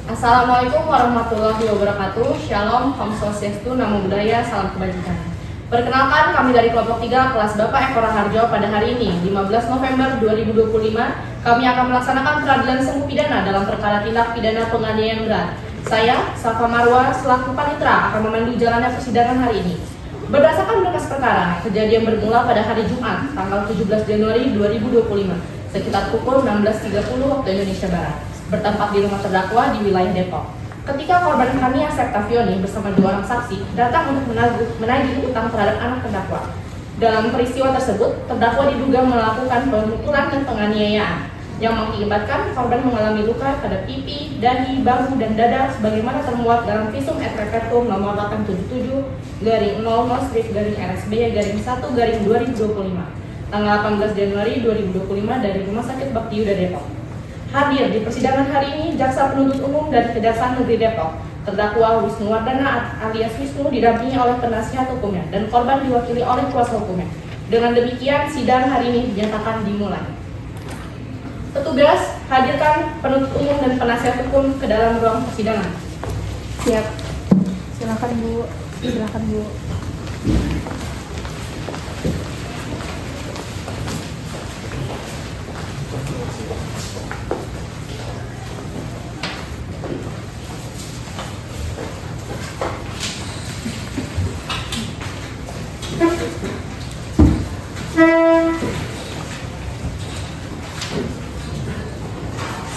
Assalamualaikum warahmatullahi wabarakatuh. Shalom, Om Swastiastu, Namo Buddhaya, Salam Kebajikan. Perkenalkan, kami dari kelompok 3 kelas Bapak Eko Raharjo. Pada hari ini, 15 November 2025, kami akan melaksanakan peradilan sengketa pidana dalam perkara tindak pidana penganiayaan berat. Saya, Safa Marwa, selaku panitera akan memandu jalannya persidangan hari ini. Berdasarkan berkas perkara, kejadian bermula pada hari Jumat, tanggal 17 Januari 2025, sekitar pukul 16.30 waktu Indonesia Barat, bertempat di rumah terdakwa di wilayah Depok. Ketika korban Kania Septavioni bersama 2 orang saksi datang untuk menagih utang terhadap anak terdakwa. Dalam peristiwa tersebut, terdakwa diduga melakukan pemukulan dan penganiayaan yang mengakibatkan korban mengalami luka pada pipi, dahi, bahu, dan dada sebagaimana termuat dalam visum et repertum nomor 877-00-RSB-1-2025 tanggal 18 Januari 2025 dari Rumah Sakit Bakti Yuda Depok. Hadir di persidangan hari ini Jaksa Penuntut Umum dari Kejaksaan Negeri Depok, terdakwa Wisnu Wardana alias Wisnu didampingi oleh penasihat hukumnya dan korban diwakili oleh kuasa hukumnya. Dengan demikian, sidang hari ini dinyatakan dimulai. Petugas, hadirkan penuntut umum dan penasihat hukum ke dalam ruang persidangan. Siap. Silakan Bu. Silakan Bu.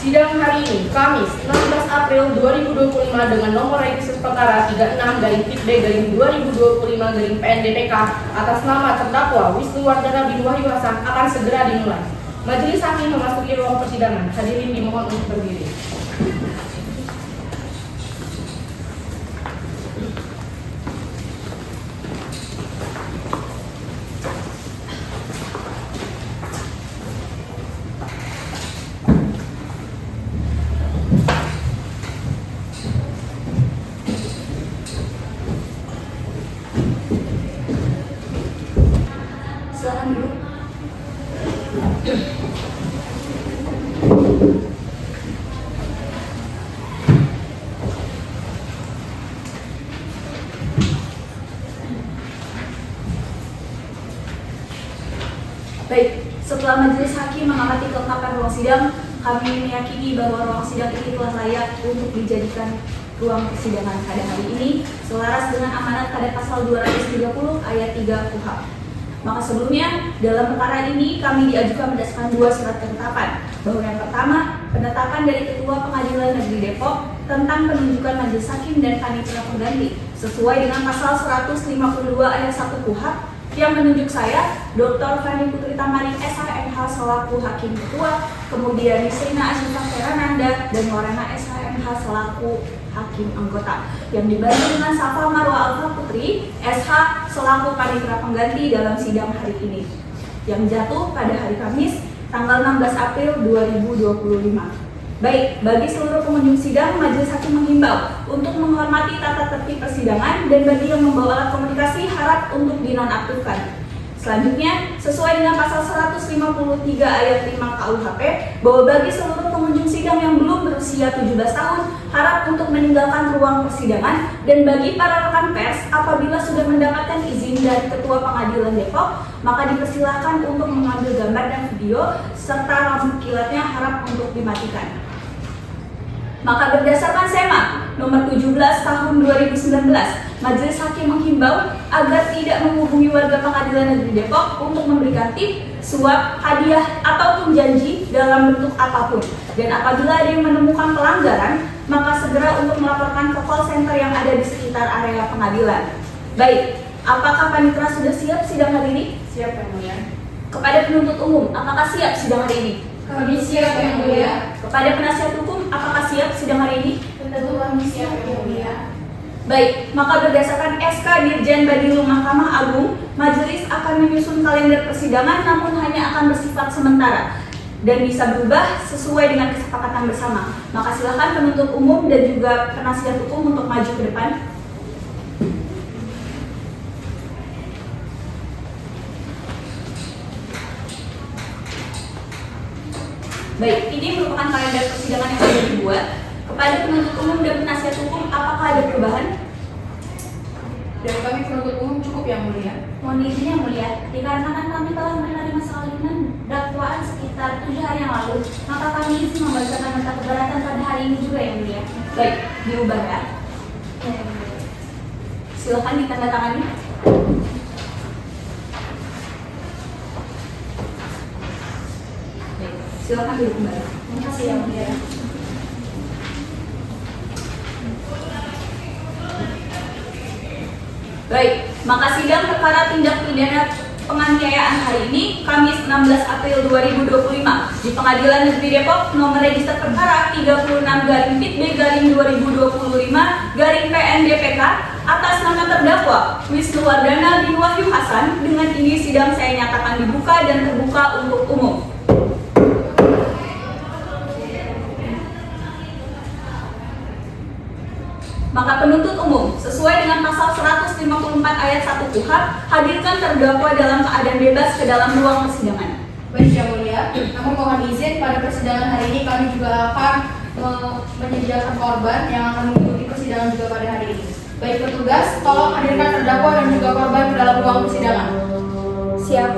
Sidang hari ini, Kamis, 16 April 2025 dengan nomor registrasi perkara 36-PIB-2025-PNDPK atas nama terdakwa Wisnu Wardana bin Wahyu Hasan akan segera dimulai. Majelis hakim memasuki ruang persidangan. Hadirin dimohon untuk berdiri. Silakan duduk. Baik, setelah majelis hakim mengamati kelengkapan ruang sidang, kami meyakini bahwa ruang sidang ini telah layak untuk dijadikan ruang persidangan pada hari ini selaras dengan amanat pada pasal 230 ayat 3 KUHP. Maka sebelumnya, dalam perkara ini kami diajukan berdasarkan 2 surat ketetapan, bahwa yang pertama, penetapan dari Ketua Pengadilan Negeri Depok tentang penunjukan majelis hakim dan panitera pengganti sesuai dengan pasal 152 ayat 1 KUHP yang menunjuk saya, Dr. Fani Putri Tamari SHMH selaku Hakim Ketua, kemudian Nisrina Asyifa Ferananda dan Lorena SHMH selaku Hakim Anggota, yang dibantu dengan Safa Marwa Alfa Putri SH selaku panitera pengganti dalam sidang hari ini, yang jatuh pada hari Kamis, tanggal 16 April 2025. Baik, bagi seluruh pengunjung sidang, majelis hakim menghimbau untuk menghormati tata tertib persidangan dan bagi yang membawa alat komunikasi harap untuk dinonaktifkan. Selanjutnya, sesuai dengan pasal 153 ayat 5 KUHP, bahwa bagi seluruh pengunjung sidang yang belum berusia 17 tahun, harap untuk meninggalkan ruang persidangan, dan bagi para rekan pers, apabila sudah mendapatkan izin dari Ketua Pengadilan Depok, maka dipersilahkan untuk mengambil gambar dan video, serta lampu kilatnya harap untuk dimatikan. Maka berdasarkan SEMA nomor 17 tahun 2019, majelis hakim menghimbau agar tidak menghubungi warga Pengadilan Negeri Depok untuk memberikan tip, suap, hadiah, ataupun janji dalam bentuk apapun. Dan apabila ada yang menemukan pelanggaran, maka segera untuk melaporkan ke call center yang ada di sekitar area pengadilan. Baik, apakah panitera sudah siap sidang hari ini? Siap, Yang Mulia. Kepada penuntut umum, apakah siap sidang hari ini? Kami siap, Yang Mulia. Kepada penasihat hukum, apakah siap sidang hari ini? Tentu kami siap, Yang Mulia. Baik, maka berdasarkan SK Dirjen Badilu Mahkamah Agung, majelis akan menyusun kalender persidangan namun hanya akan bersifat sementara dan bisa berubah sesuai dengan kesepakatan bersama. Maka silakan penuntut umum dan juga penasihat hukum untuk maju ke depan. Baik, ini merupakan kalender persidangan yang sudah dibuat. Kepada penuntut umum dan penasihat hukum, apakah ada perubahan? Dari kami penuntut umum cukup yang mulia. Mohon izin yang mulia, dikarenakan kami telah menerima salinan dakwaan sekitar 7 hari yang lalu, maka kami izin membacakan nota keberatan pada hari ini juga yang mulia. Baik, diubah ya. Silakan ditandatangani. Baik, silakan duduk kembali. Terima kasih yang mulia. Baik, maka sidang perkara tindak pidana penganiayaan hari ini, Kamis 16 April 2025 di Pengadilan Negeri Depok, nomor register perkara 36-2025-2025-PN-DPK atas nama terdakwa Wisnuwardana bin Wahyu Hasan. Dengan ini sidang saya nyatakan dibuka dan terbuka untuk umum. Maka penuntut umum sesuai dengan pasal 154 ayat 1 KUHP hadirkan terdakwa dalam keadaan bebas ke dalam ruang persidangan. Baik yang mulia, namun mohon izin pada persidangan hari ini kami juga akan menyediakan korban yang akan mengikuti persidangan juga pada hari ini. Baik petugas, tolong hadirkan terdakwa dan juga korban ke dalam ruang persidangan. Siap.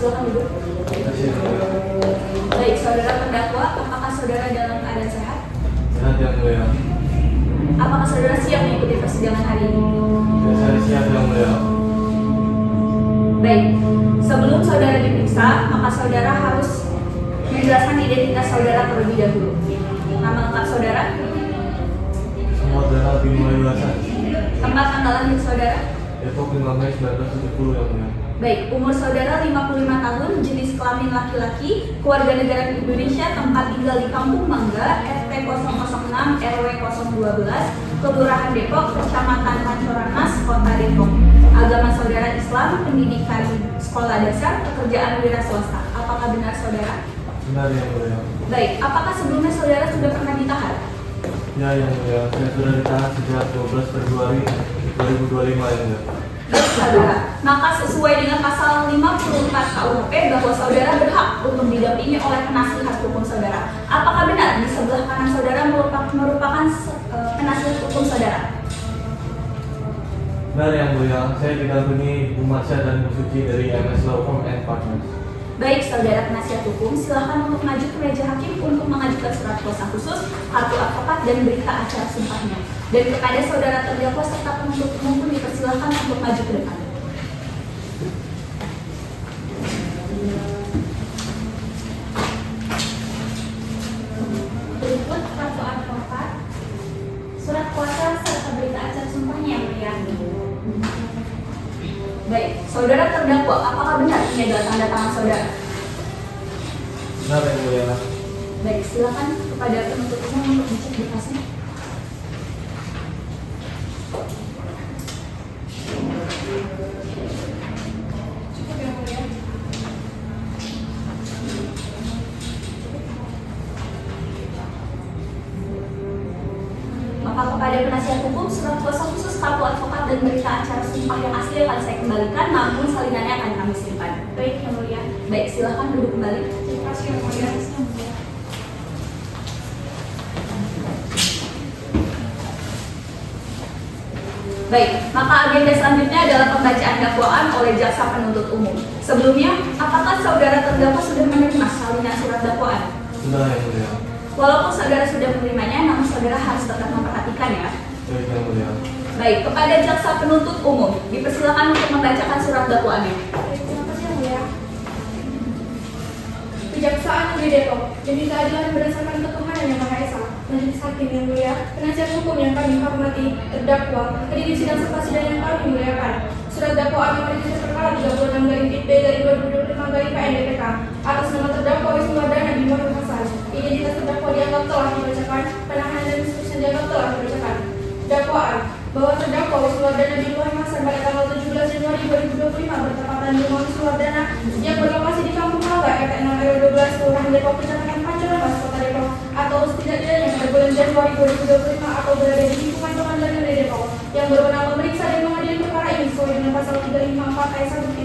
Silakan duduk. Baik, saudara terdakwa, apakah saudara dalam keadaan sehat? Sehat yang mulia. Apakah saudara siap mengikuti persidangan hari ini? Saya siap yang mulia. Baik, sebelum saudara diperiksa, maka saudara harus menjelaskan identitas saudara terlebih dahulu. Nama lengkap saudara, Wisnuwardana bin Wahyu Hasan. tempat tanggal lahir saudara. Depok 5 Mei 1970 yang mulia. Baik, umur saudara 55 tahun, jenis kelamin laki-laki, keluarga negara Indonesia, tempat tinggal di Kampung Mangga, RT 006 RW 012, Kelurahan Depok, Kecamatan Pancoran Mas, Kota Depok. Agama saudara Islam, pendidikan sekolah dasar, pekerjaan wira swasta. Apakah benar saudara? Benar yang mulia. Baik, apakah sebelumnya saudara sudah pernah ditahan? Ya yang mulia, saya sudah ditahan sejak 12 Februari 2025 yang mulia. Baik saudara, maka sesuai dengan pasal 54 KUHP bahwa saudara berhak untuk didampingi oleh penasihat hukum saudara. Apakah benar di sebelah kanan saudara merupakan penasihat hukum saudara? Benar yang mulia, saya didampingi Bu Marsha dan Bu Suci dari MS Law Firm and Partners. Baik saudara penasihat hukum, silakan untuk maju ke meja hakim untuk mengajukan surat kuasa khusus, kartu advokat dan berita acara sumpahnya. Dan kepada saudara terdakwa serta penuntut umum pun dipersilakan untuk maju ke depan. Berikut kartu advokat, surat kuasa serta berita acara sumpahnya yang mulia. Baik, saudara terdakwa, apakah benar ini adalah tanda tangan saudara? Benar yang mulia. Baik, silakan kepada penuntut umum untuk dicek berkasnya. Cukup yang mulia. Maka kepada penasihat hukum, surat kuasa khusus, kartu advokat dan berita acara sumpah yang asli akan saya kembalikan, namun salinannya akan kami simpan. Baik, yang mulia. Baik, silakan duduk kembali. Terima kasih yang mulia. Baik, maka agenda selanjutnya adalah pembacaan dakwaan oleh jaksa penuntut umum. Sebelumnya, apakah saudara terdakwa sudah menerima salinan surat dakwaan? Sudah yang mulia. Walaupun saudara sudah menerimanya, namun saudara harus tetap memperhatikan ya. Baik yang mulia. Baik, kepada jaksa penuntut umum, dipersilakan untuk membacakan surat dakwaannya. Terima kasih yang mulia. Kejaksaan Negeri Depok demi keadilan berdasarkan ketuhanan yang Maha Esa. Majelis Hakim yang mulia, penasihat hukum yang kami hormati, terdakwa, hadirin sidang serta sidang yang kami muliakan. Surat dakwaan nomor register perkara 36-B/2025-PN-DPK atas nama terdakwa Wisnuwardana bin Wahyu Hasan. Identitas terdakwa dianggap telah dibacakan, penahanan dan instruksi dianggap telah dibacakan. Dakwaan bahwa terdakwa Wisnuwardana bin Wahyu Hasan pada tanggal 17 Januari 2025 bertepatan di rumah Wisnuwardana yang berlokasi di Kampung Mangga, RT 6 RW 12, Kelurahan Depok, Kecamatan Pancoran Mas, Kota Depok, atau setidak-tidaknya pada bulan Januari 2025 atau berada di lingkungan pengadilan negeri Depok yang berwenang memeriksa dan mengadili perkara ini sesuai dengan pasal 354 ayat 1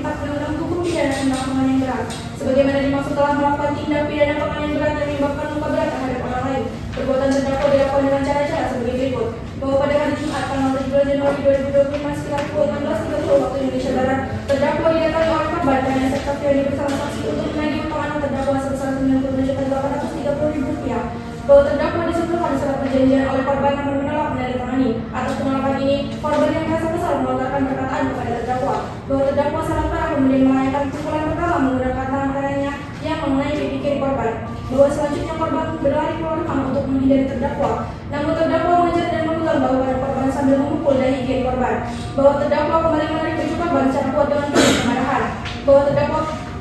tentang penganiayaan berat, sebagaimana dimaksud telah melakukan tindak pidana penganiayaan berat yang menyebabkan luka berat terhadap orang lain. Perbuatan terdakwa dilakukan dengan cara-cara sebagai berikut: bahwa pada hari Jumat tanggal 17 Januari 2025 sekitar pukul 16.30 waktu Indonesia Barat, terdakwa didatangi oleh korban dan saksi yang bersama saksi untuk menagih utang anak terdakwa sebesar Rp97.830.000. Bahwa terdakwa disebutkan surat perjanjian oleh korban yang menolak menandatangani. Atas penolakan ini, korban yang merasa kesal melontarkan perkataan kepada terdakwa bahwa terdakwa sangat parah kemudian melayangkan pukulan pertama menggunakan tangan kanannya yang mengenai pipi kiri korban. Bahwa selanjutnya korban berlari keluar rumah untuk menghindari terdakwa. Namun terdakwa mengejar dan memukul bahu pada korban sambil memukul dahi kiri korban. Bahwa terdakwa kembali menarik baju korban secara kuat dengan penuh kemarahan.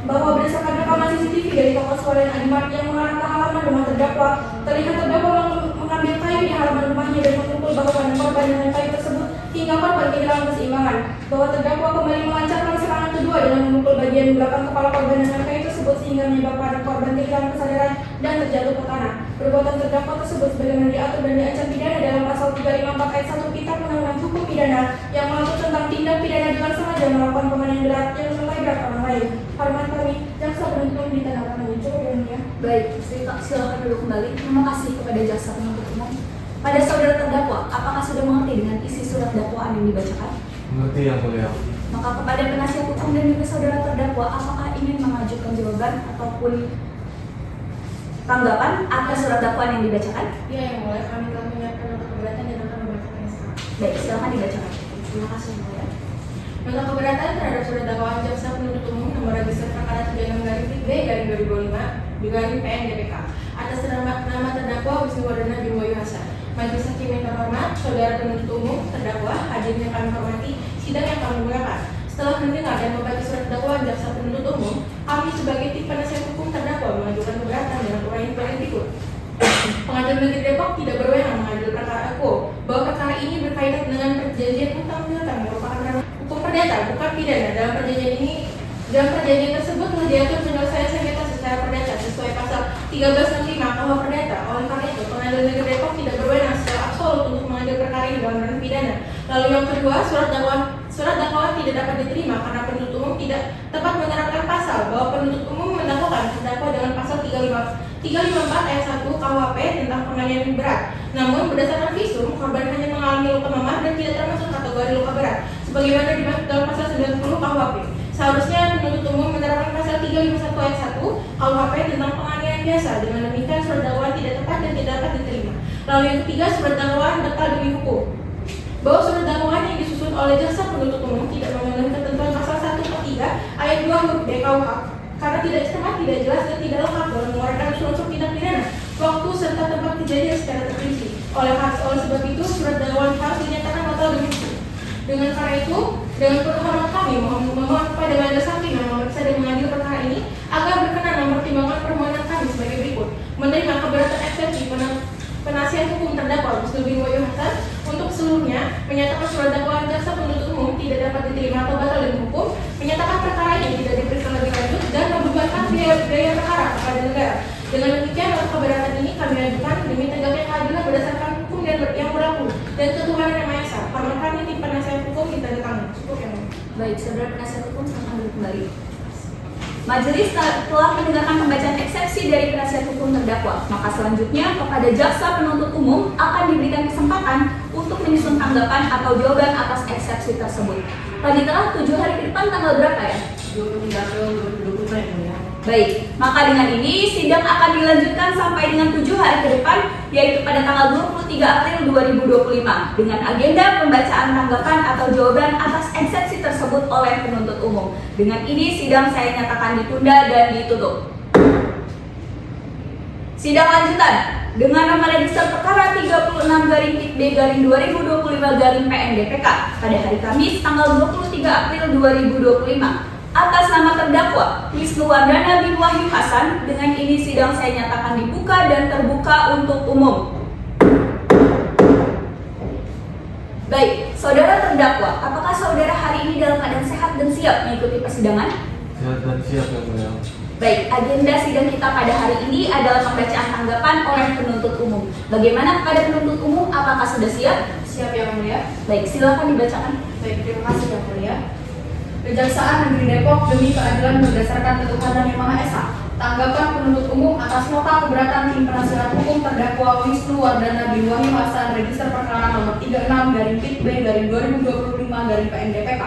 Bahwa berdasarkan rekaman CCTV dari toko swalayan Adimat yang mengarah ke halaman rumah terdakwa, terlihat terdakwa mengambil kayu di halaman rumahnya dan memukul bahu pada korban dengan kayu tersebut hingga korban kehilangan keseimbangan. Bahwa terdakwa kembali melancarkan serangan kedua dengan memukul bagian belakang kepala korban dengan kayu tersebut sehingga menyebabkan korban kehilangan kesadaran dan terjatuh ke tanah. Perbuatan terdakwa tersebut sebagaimana diatur dan diancam pidana dalam pasal 354 ayat 1 Kitab Undang-Undang Hukum Pidana yang mengatur tentang tindak pidana dengan sengaja melakukan penganiayaan berat yang melukai berat orang lain. Hormat kami, jaksa penuntut umum ditandatangani. Cukup ya mulia. Baik, silakan dulu kembali. Terima kasih kepada jaksa penuntut umum. Pada saudara terdakwa, apakah sudah mengerti dengan isi surat dakwaan yang dibacakan? Mengerti yang mulia. Maka kepada penasihat hukum dan juga saudara terdakwa, apakah ingin mengajukan jawaban ataupun tanggapan atas surat dakwaan yang dibacakan? Ya, yang mulia, kami telah menyiapkan nota keberatan dan akan membacakannya sekarang. Baik, silakan dibacakan. Terima kasih, yang mulia. Nota keberatan terhadap surat dakwaan jaksa penuntut umum nomor register perkara 36-B/2025-PN-DPK atas nama terdakwa Wisnuwardana bin Wahyu Hasan. Majelis Hakim yang terhormat, saudara penuntut umum, terdakwa, hadirin yang kami hormati, sidang yang kami muliakan. Setelah mendengar dan membaca surat dakwaan jaksa penuntut umum, kami sebagai tim penasihat hukum terdakwa mengajukan keberatan dengan uraian berikut. Pengadilan Negeri Depok tidak berwenang mengadili perkara aku bahwa perkara ini berkaitan dengan perjanjian utang piutang merupakan ranah hukum perdata bukan pidana. Dalam perjanjian tersebut telah diatur penyelesaian sengketa secara perdata sesuai pasal 1365 KUH Perdata. Oleh karena itu, Pengadilan Negeri Depok tidak berwenang secara absolut untuk mengadili perkara ini dalam ranah pidana. Lalu yang kedua, surat dakwaan tidak dapat diterima karena penuntut umum tidak tepat menerapkan pasal bahwa penuntut umum mendakwakan terdakwa dengan pasal 354 ayat 1 KUHP tentang penganiayaan berat. Namun berdasarkan visum, korban hanya mengalami luka memar dan tidak termasuk kategori luka berat sebagaimana dimaksud dalam pasal 90 KUHP. Seharusnya penuntut umum menerapkan pasal 351 ayat 1 KUHP tentang penganiayaan biasa. Dengan demikian surat dakwaan tidak tepat dan tidak dapat diterima. Lalu yang ketiga, surat dakwaan batal demi hukum. Bahwa surat dakwaan yang disusun oleh jaksa penuntut umum tidak memenuhi ketentuan pasal 1/3 ayat 2 huruf B KUH karena tidak cermat, tidak jelas dan tidak lengkap dalam menguraikan unsur-unsur tindak pidana, waktu serta tempat kejadian secara terperinci. Oleh sebab itu surat dakwaan harus dinyatakan batal demi hukum. Dengan karena itu, dengan permohonan kami memohon kepada majelis hakim yang memeriksa dan mengadili perkara ini agar berkenan mempertimbangkan permohonan kami sebagai berikut: menerima keberatan eksepsi penasihat hukum terdakwa Wisnu bin Wahyu Hasan untuk seluruhnya, menyatakan surat dakwaan jaksa penuntut umum tidak dapat diterima atau batal demi hukum, menyatakan perkara ini tidak diperiksa lebih lanjut dan membebankan biaya perkara kepada negara. Dengan demikian, nota keberatan ini kami ajukan demi tegaknya keadilan berdasarkan hukum yang berlaku dan ketuhanan yang Maha Esa. Hormat kami tim penasihat hukum ditandatangani. Cukup ya, Bu. Baik, saudara penasihat hukum, silakan duduk kembali. Majelis telah mendengarkan pembacaan eksepsi dari penasihat hukum terdakwa. Maka selanjutnya kepada jaksa penuntut umum akan diberikan kesempatan untuk menyusun tanggapan atau jawaban atas eksepsi tersebut. Tadi telah 7 hari ke depan tanggal berapa ya? 23 April 2025 ya. Baik, maka dengan ini sidang akan dilanjutkan sampai dengan 7 hari ke depan, yaitu pada tanggal 23 April 2025 dengan agenda pembacaan tanggapan atau jawaban atas eksepsi tersebut oleh penuntut umum. Dengan ini sidang saya nyatakan ditunda dan ditutup. Sidang lanjutan dengan nama register perkara 36/B/2025-PN-DPK pada hari Kamis tanggal 23 April 2025 atas nama terdakwa Wisnuwardana bin Wahyu Hasan. Dengan ini sidang saya nyatakan dibuka dan terbuka untuk umum. Baik, saudara terdakwa, apakah saudara hari ini dalam keadaan sehat dan siap mengikuti persidangan? Sehat dan siap yang mulia. Baik, agenda sidang kita pada hari ini adalah pembacaan tanggapan oleh penuntut umum. Bagaimana kepada penuntut umum? Apakah sudah siap? Siap yang mulia. Baik, silakan dibacakan. Baik, terima kasih yang mulia. Kejaksaan Negeri Depok demi keadilan berdasarkan berdasarkan ketuhanan Yang Maha Esa. Tanggapan penuntut umum atas nota keberatan tim penasihat hukum terdakwa Wisnu Wardana bin Wahyu Hasan register perkara nomor 36/P/2025/PNDPK.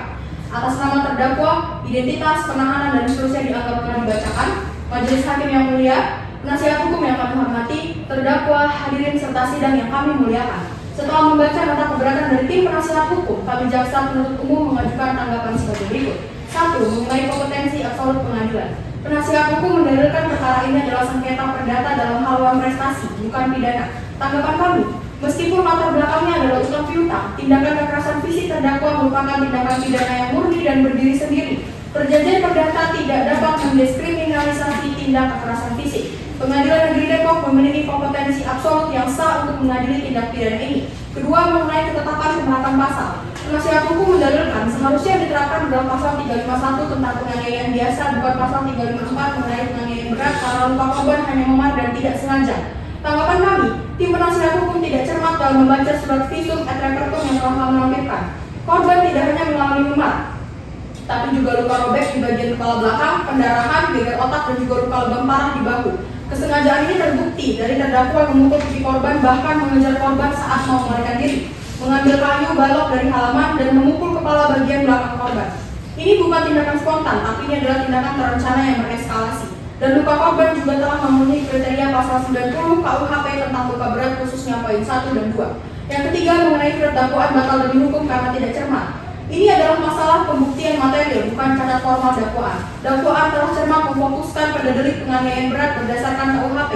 Atas nama terdakwa, identitas, penahanan, dan seterusnya dianggap telah dibacakan. Majelis Hakim yang mulia, penasihat hukum yang kami hormati, terdakwa, hadirin serta sidang yang kami muliakan. Setelah membaca nota keberatan dari tim penasihat hukum, kami jaksa penuntut umum mengajukan tanggapan sebagai berikut. 1. Mengenai kompetensi absolut pengadilan. Penasihat hukum mendalilkan perkara ini adalah sengketa perdata dalam haluan prestasi, bukan pidana. Tanggapan kami, meskipun latar belakangnya adalah utang piutang, tindakan kekerasan fisik terdakwa merupakan tindakan pidana yang murni dan berdiri sendiri. Perjanjian perdata tidak dapat mendiskriminalisasi tindak kekerasan fisik. Pengadilan Negeri Depok memiliki kompetensi absolut yang sah untuk mengadili tindak pidana ini. Kedua, mengenai ketetapan pemberatan pasal. Penasihat hukum mendalilkan seharusnya diterapkan dalam pasal 351 tentang penganiayaan biasa, bukan pasal 354 mengenai penganiayaan berat karena luka korban hanya memar dan tidak sengaja. Tanggapan kami, tim penasihat hukum tidak cermat dalam membaca surat visum et repertum yang telah melampirkan. Korban tidak hanya mengalami memar, tapi juga luka robek di bagian kepala belakang, pendarahan, geger otak, dan juga luka lebam parah di bahu. Kesengajaan ini terbukti dari terdakwa memukul pipi korban, bahkan mengejar korban saat mau melarikan diri, mengambil kayu balok dari halaman, dan memukul kepala bagian belakang korban. Ini bukan tindakan spontan, tapi ini adalah tindakan terencana yang bereskalasi. Dan luka korban juga telah memenuhi kriteria pasal 90 KUHP tentang luka berat khususnya poin 1 dan 2. Yang ketiga, mengenai surat dakwaan batal demi hukum karena tidak cermat. Ini adalah masalah pembuktian material, bukan cacat formal dakwaan. Dakwaan telah cermat memfokuskan pada delik penganiayaan berat berdasarkan KUHP.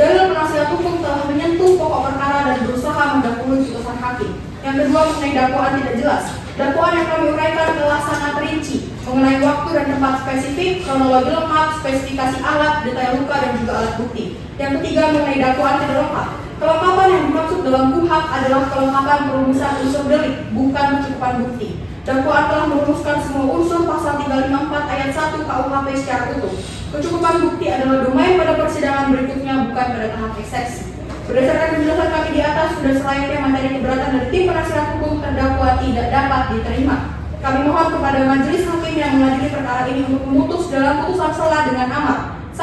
Dalil penasihat hukum telah menyentuh pokok perkara dan berusaha mendahului putusan hakim. Yang kedua, mengenai dakwaan tidak jelas. Dakwaan yang kami uraikan telah sangat rinci mengenai waktu dan tempat spesifik, kronologi lengkap, spesifikasi alat, detail luka, dan juga alat bukti. Yang ketiga, mengenai dakwaan tidak lengkap. Kelengkapan yang dimaksud dalam KUHP adalah kelengkapan perumusan unsur delik, bukan kecukupan bukti. Dakwaan telah merumuskan semua unsur pasal 354 ayat 1 KUHP secara utuh. Kecukupan bukti adalah domain pada persidangan berikutnya, bukan pada tahap eksepsi. Berdasarkan penjelasan kami di atas, sudah selayaknya materi keberatan dari tim penasihat hukum terdakwa tidak dapat diterima. Kami mohon kepada majelis hakim yang mengadili perkara ini untuk memutus dalam putusan sela dengan amar. 1.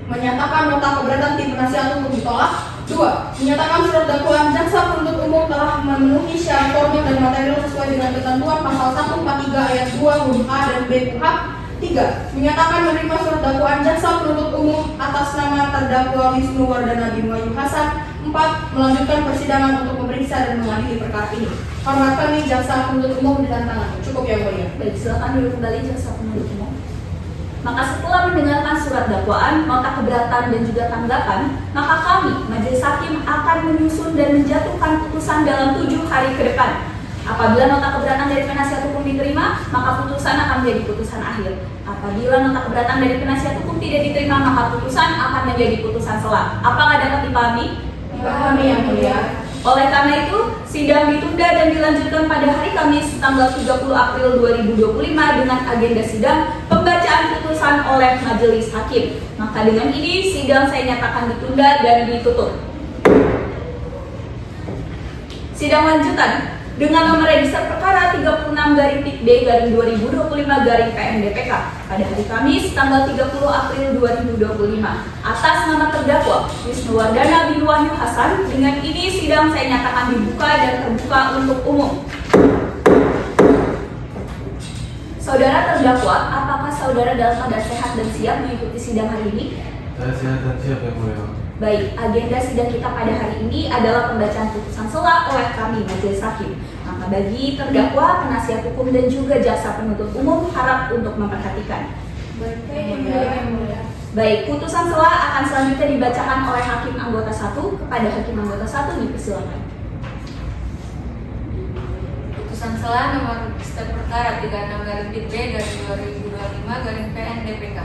Menyatakan nota keberatan tim penasihat hukum ditolak. 2. Menyatakan surat dakwaan jaksa penuntut umum telah memenuhi syarat formil dan material sesuai dengan ketentuan pasal 143 ayat 2 huruf A dan B KUHP. 3. Menyatakan menerima surat dakwaan jaksa penuntut umum atas nama terdakwa Wisnu Wardana bin Wahyu Hasan. 4. Melanjutkan persidangan untuk memeriksa dan mengadili perkara ini. Hormat kami jaksa penuntut umum ditantangan. Cukup yang mulia. Baik, silakan duduk kembali jaksa penuntut umum. Maka setelah mendengarkan surat dakwaan, nota keberatan, dan juga tanggapan, maka kami, majelis hakim, akan menyusun dan menjatuhkan putusan dalam 7 hari ke depan. Apabila nota keberatan dari penasihat hukum diterima, maka putusan akan menjadi putusan akhir. Apabila nota keberatan dari penasihat hukum tidak diterima, maka putusan akan menjadi putusan sela. Apakah dapat dipahami? Dipahami yang mulia. Oleh karena itu, sidang ditunda dan dilanjutkan pada hari Kamis tanggal 30 April 2025 dengan agenda sidang pembacaan putusan oleh majelis hakim. Maka dengan ini sidang saya nyatakan ditunda dan ditutup. Sidang lanjutan dengan nomor register perkara 36/B/2025/PNDPK pada hari Kamis tanggal 30 April 2025 atas nama terdakwa Wisnu Wardana bin Wahyu Hasan. Dengan ini sidang saya nyatakan dibuka dan terbuka untuk umum. Saudara terdakwa, apakah saudara dalam keadaan sehat dan siap mengikuti sidang hari ini? Saya sehat dan siap yang mulia. Baik, agenda sidang kita pada hari ini adalah pembacaan putusan sela oleh kami, majelis hakim. Maka bagi terdakwa, penasihat hukum, dan juga jaksa penuntut umum harap untuk memperhatikan. Baik, putusan sela akan selanjutnya dibacakan oleh hakim anggota 1 kepada hakim anggota 1, dipersilakan. Putusan sela nomor register perkara 36/B/2025/PNDPK.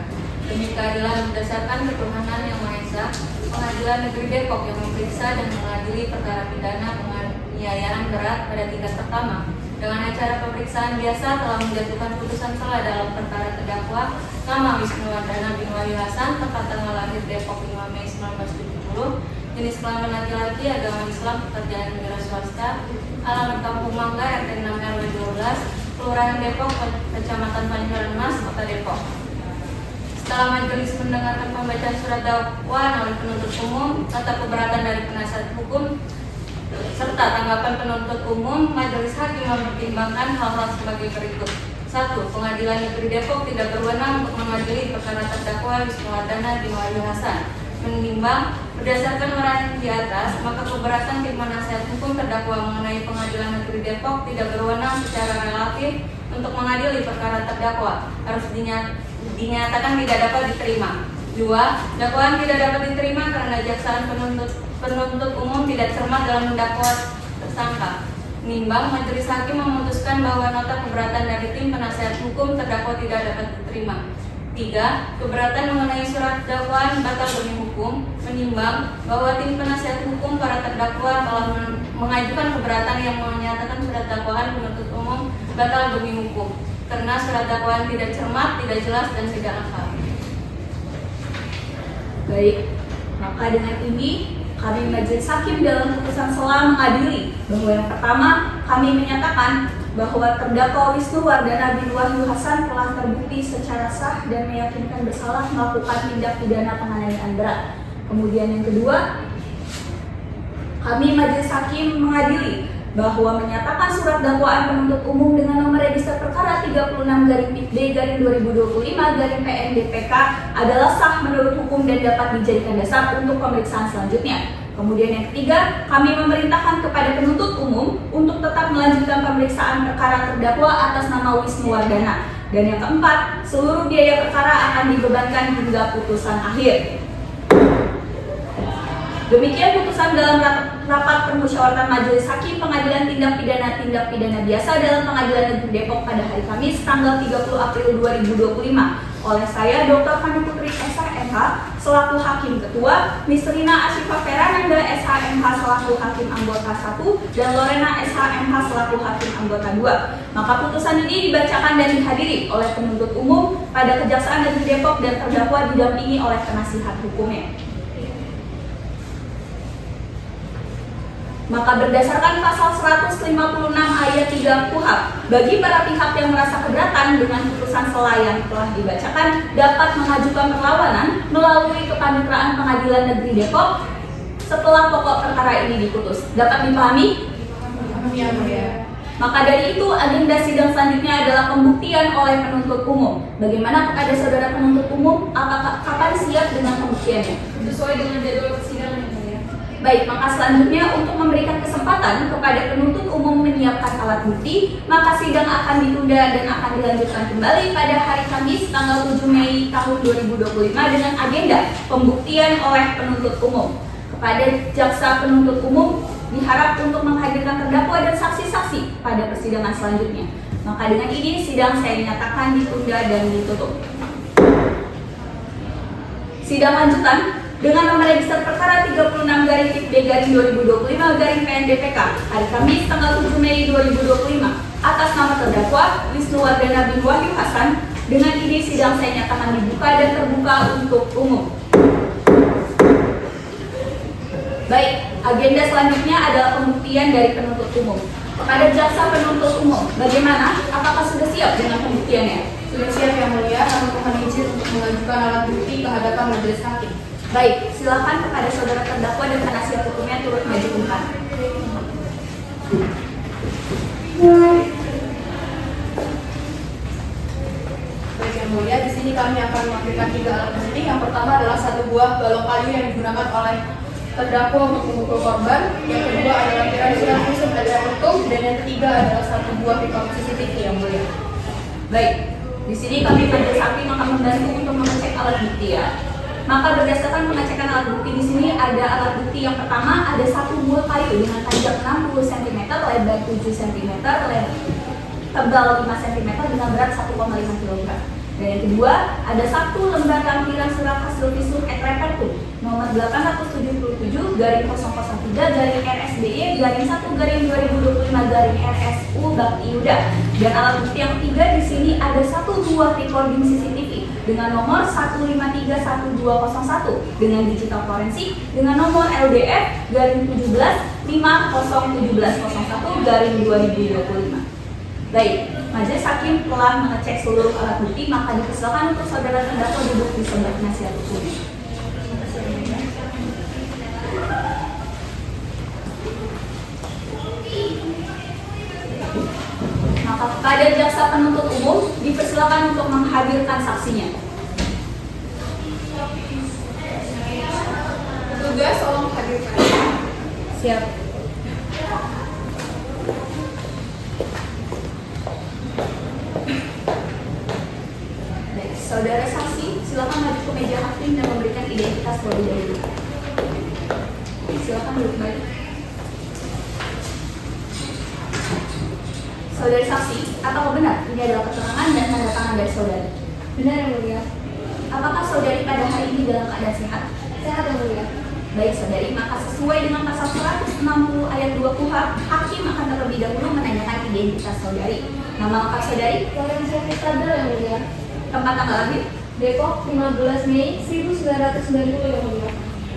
Demi keadilan berdasarkan ketuhanan Yang Maha Esa, Pengadilan Negeri Depok yang memeriksa dan mengadili perkara pidana penganiayaan berat pada tingkat pertama dengan acara pemeriksaan biasa telah menjatuhkan putusan sela dalam perkara terdakwa nama Wisnu Wardana bin Wahyu Hasan, tempat tanggal lahir Depok 5 Mei 1970, jenis kelamin laki-laki, agama Islam, pekerjaan negara swasta, alamat Kampung Mangga, RT 6 RW 12, Kelurahan Depok, Kecamatan Pancoran Mas, Kota Depok. Setelah majelis mendengarkan pembacaan surat dakwaan oleh penuntut umum, nota keberatan dari penasihat hukum, serta tanggapan penuntut umum, majelis hakim mempertimbangkan hal-hal sebagai berikut. 1. Pengadilan Negeri Depok tidak berwenang untuk mengadili perkara terdakwa Wisnu Wardana bin Wahyu Hasan. Menimbang berdasarkan uraian di atas, maka keberatan tim penasihat hukum terdakwa mengenai Pengadilan Negeri Depok tidak berwenang secara relatif untuk mengadili perkara terdakwa, harus dinyatakan tidak dapat diterima. 2. Dakwaan tidak dapat diterima karena jaksaan penuntut umum tidak cermat dalam mendakwa tersangka. Menimbang majelis hakim memutuskan bahwa nota keberatan dari tim penasihat hukum terdakwa tidak dapat diterima. 3. Keberatan mengenai surat dakwaan batal demi hukum. Menimbang bahwa tim penasihat hukum para terdakwa telah mengajukan keberatan yang menyatakan surat dakwaan penuntut umum batal demi hukum karena surat dakwaan tidak cermat, tidak jelas, dan tidak lengkap. Baik, maka dengan ini kami majelis hakim dalam putusan selah mengadili bahwa yang pertama, kami menyatakan bahwa terdakwa Wisnu Wardana bin Wahyu Hasan telah terbukti secara sah dan meyakinkan bersalah melakukan tindak pidana penganiayaan berat. Kemudian yang kedua, kami majelis hakim mengadili bahwa menyatakan surat dakwaan penuntut umum dengan nomor register perkara 36/D/2025/PN-DPK adalah sah menurut hukum dan dapat dijadikan dasar untuk pemeriksaan selanjutnya. Kemudian yang ketiga, kami memerintahkan kepada penuntut umum untuk tetap melanjutkan pemeriksaan perkara terdakwa atas nama Wisnu Wardana. Dan yang keempat, seluruh biaya perkara akan dibebankan hingga putusan akhir. Demikian putusan dalam rapat permusyawaratan Majelis Hakim Pengadilan Tindak Pidana Biasa dalam Pengadilan Negeri Depok pada hari Kamis tanggal 30 April 2025 oleh saya Dr. Fani Putri SH.MH selaku Hakim Ketua, Miss Rina Asyifa Ferananda SH.MH selaku Hakim Anggota 1 dan Lorena SH.MH selaku Hakim Anggota 2. Maka putusan ini dibacakan dan dihadiri oleh penuntut umum pada Kejaksaan Negeri Depok dan terdakwa didampingi oleh penasihat hukumnya. Maka berdasarkan pasal 156 ayat 3 KUHP, bagi para pihak yang merasa keberatan dengan putusan selah yang telah dibacakan dapat mengajukan perlawanan melalui kepaniteraan Pengadilan Negeri Depok setelah pokok perkara ini diputus. Dapat dipahami? Maka dari itu agenda sidang selanjutnya adalah pembuktian oleh penuntut umum. Bagaimana kepada saudara penuntut umum? Apakah kapan siap dengan pembuktiannya? Sesuai dengan jadwal persidangan. Baik, maka selanjutnya untuk memberikan kesempatan kepada penuntut umum menyiapkan alat bukti, maka sidang akan ditunda dan akan dilanjutkan kembali pada hari Kamis tanggal 7 Mei tahun 2025 dengan agenda pembuktian oleh penuntut umum. Kepada jaksa penuntut umum diharap untuk menghadirkan terdakwa dan saksi-saksi pada persidangan selanjutnya. Maka dengan ini sidang saya nyatakan ditunda dan ditutup. Sidang lanjutan dengan nomor register perkara 36/D/2025/PN-DPK hari Kamis tanggal 7 Mei 2025 atas nama terdakwa Wisnu Wardana bin Wahyu Hasan. Dengan ini sidang saya nyatakan dibuka dan terbuka untuk umum. Baik, agenda selanjutnya adalah pembuktian dari penuntut umum. Kepada jaksa penuntut umum, bagaimana? Apakah sudah siap dengan pembuktiannya? Sudah siap Yang Mulia, kami mohon izin untuk mengajukan alat bukti ke hadapan majelis hakim. Baik, silakan kepada saudara terdakwa dan penasihat hukumnya turut maju ke depan. Baik Yang Mulia, di sini kami akan melakukan 3 alat bukti. Yang pertama adalah 1 buah balok kayu yang digunakan oleh terdakwa untuk memukul korban. Yang kedua adalah lampiran surat visum dari penuntut, dan yang ketiga adalah 1 buah pipa CCTV Yang Mulia. Baik, di sini kami majelis hakim akan membantu untuk mengecek alat bukti ya. Maka berdasarkan pengecekan alat bukti di sini ada alat bukti yang pertama ada 1 buah kayu dengan panjang 60 cm, lebar 7 cm, tebal 5 cm dengan berat 1,5 kg. Dan yang kedua ada 1 lembar lampiran surat hasil visum et repertum nomor 872/RSBY-1/2025/RSU Bakti Yuda. Dan alat bukti yang ketiga di sini ada 1 buah recording CCTV dengan nomor 1531201 dengan digital forensik dengan nomor LDF-17 501701/2025. Baik, Majelis Hakim telah mengecek seluruh alat bukti, maka dipersilakan untuk saudara terdakwa duduk di sebelah penasihat hukum. Maka kepada jaksa penuntut umum dipersilakan untuk menghadirkan saksinya. Petugas tolong hadirkan. Siap. Baik, saudara saksi, silakan maju ke meja hakim dan memberikan identitas terlebih dahulu. Silakan duduk kembali. Saudara saksi, apakah benar ini adalah keterangan dan tanda tangan dari saudari? Benar yang mulia. Apakah saudari pada hari ini dalam keadaan sehat? Sehat yang mulia. Baik saudari, maka sesuai dengan pasal 160 ayat 2 KUHP, hakim akan terlebih dahulu menanyakan identitas saudari. Nama lengkap saudari? Lorenzo Fitadel yang mulia. Tempat tanggal lahir? Depok 15 Mei 1990 yang mulia.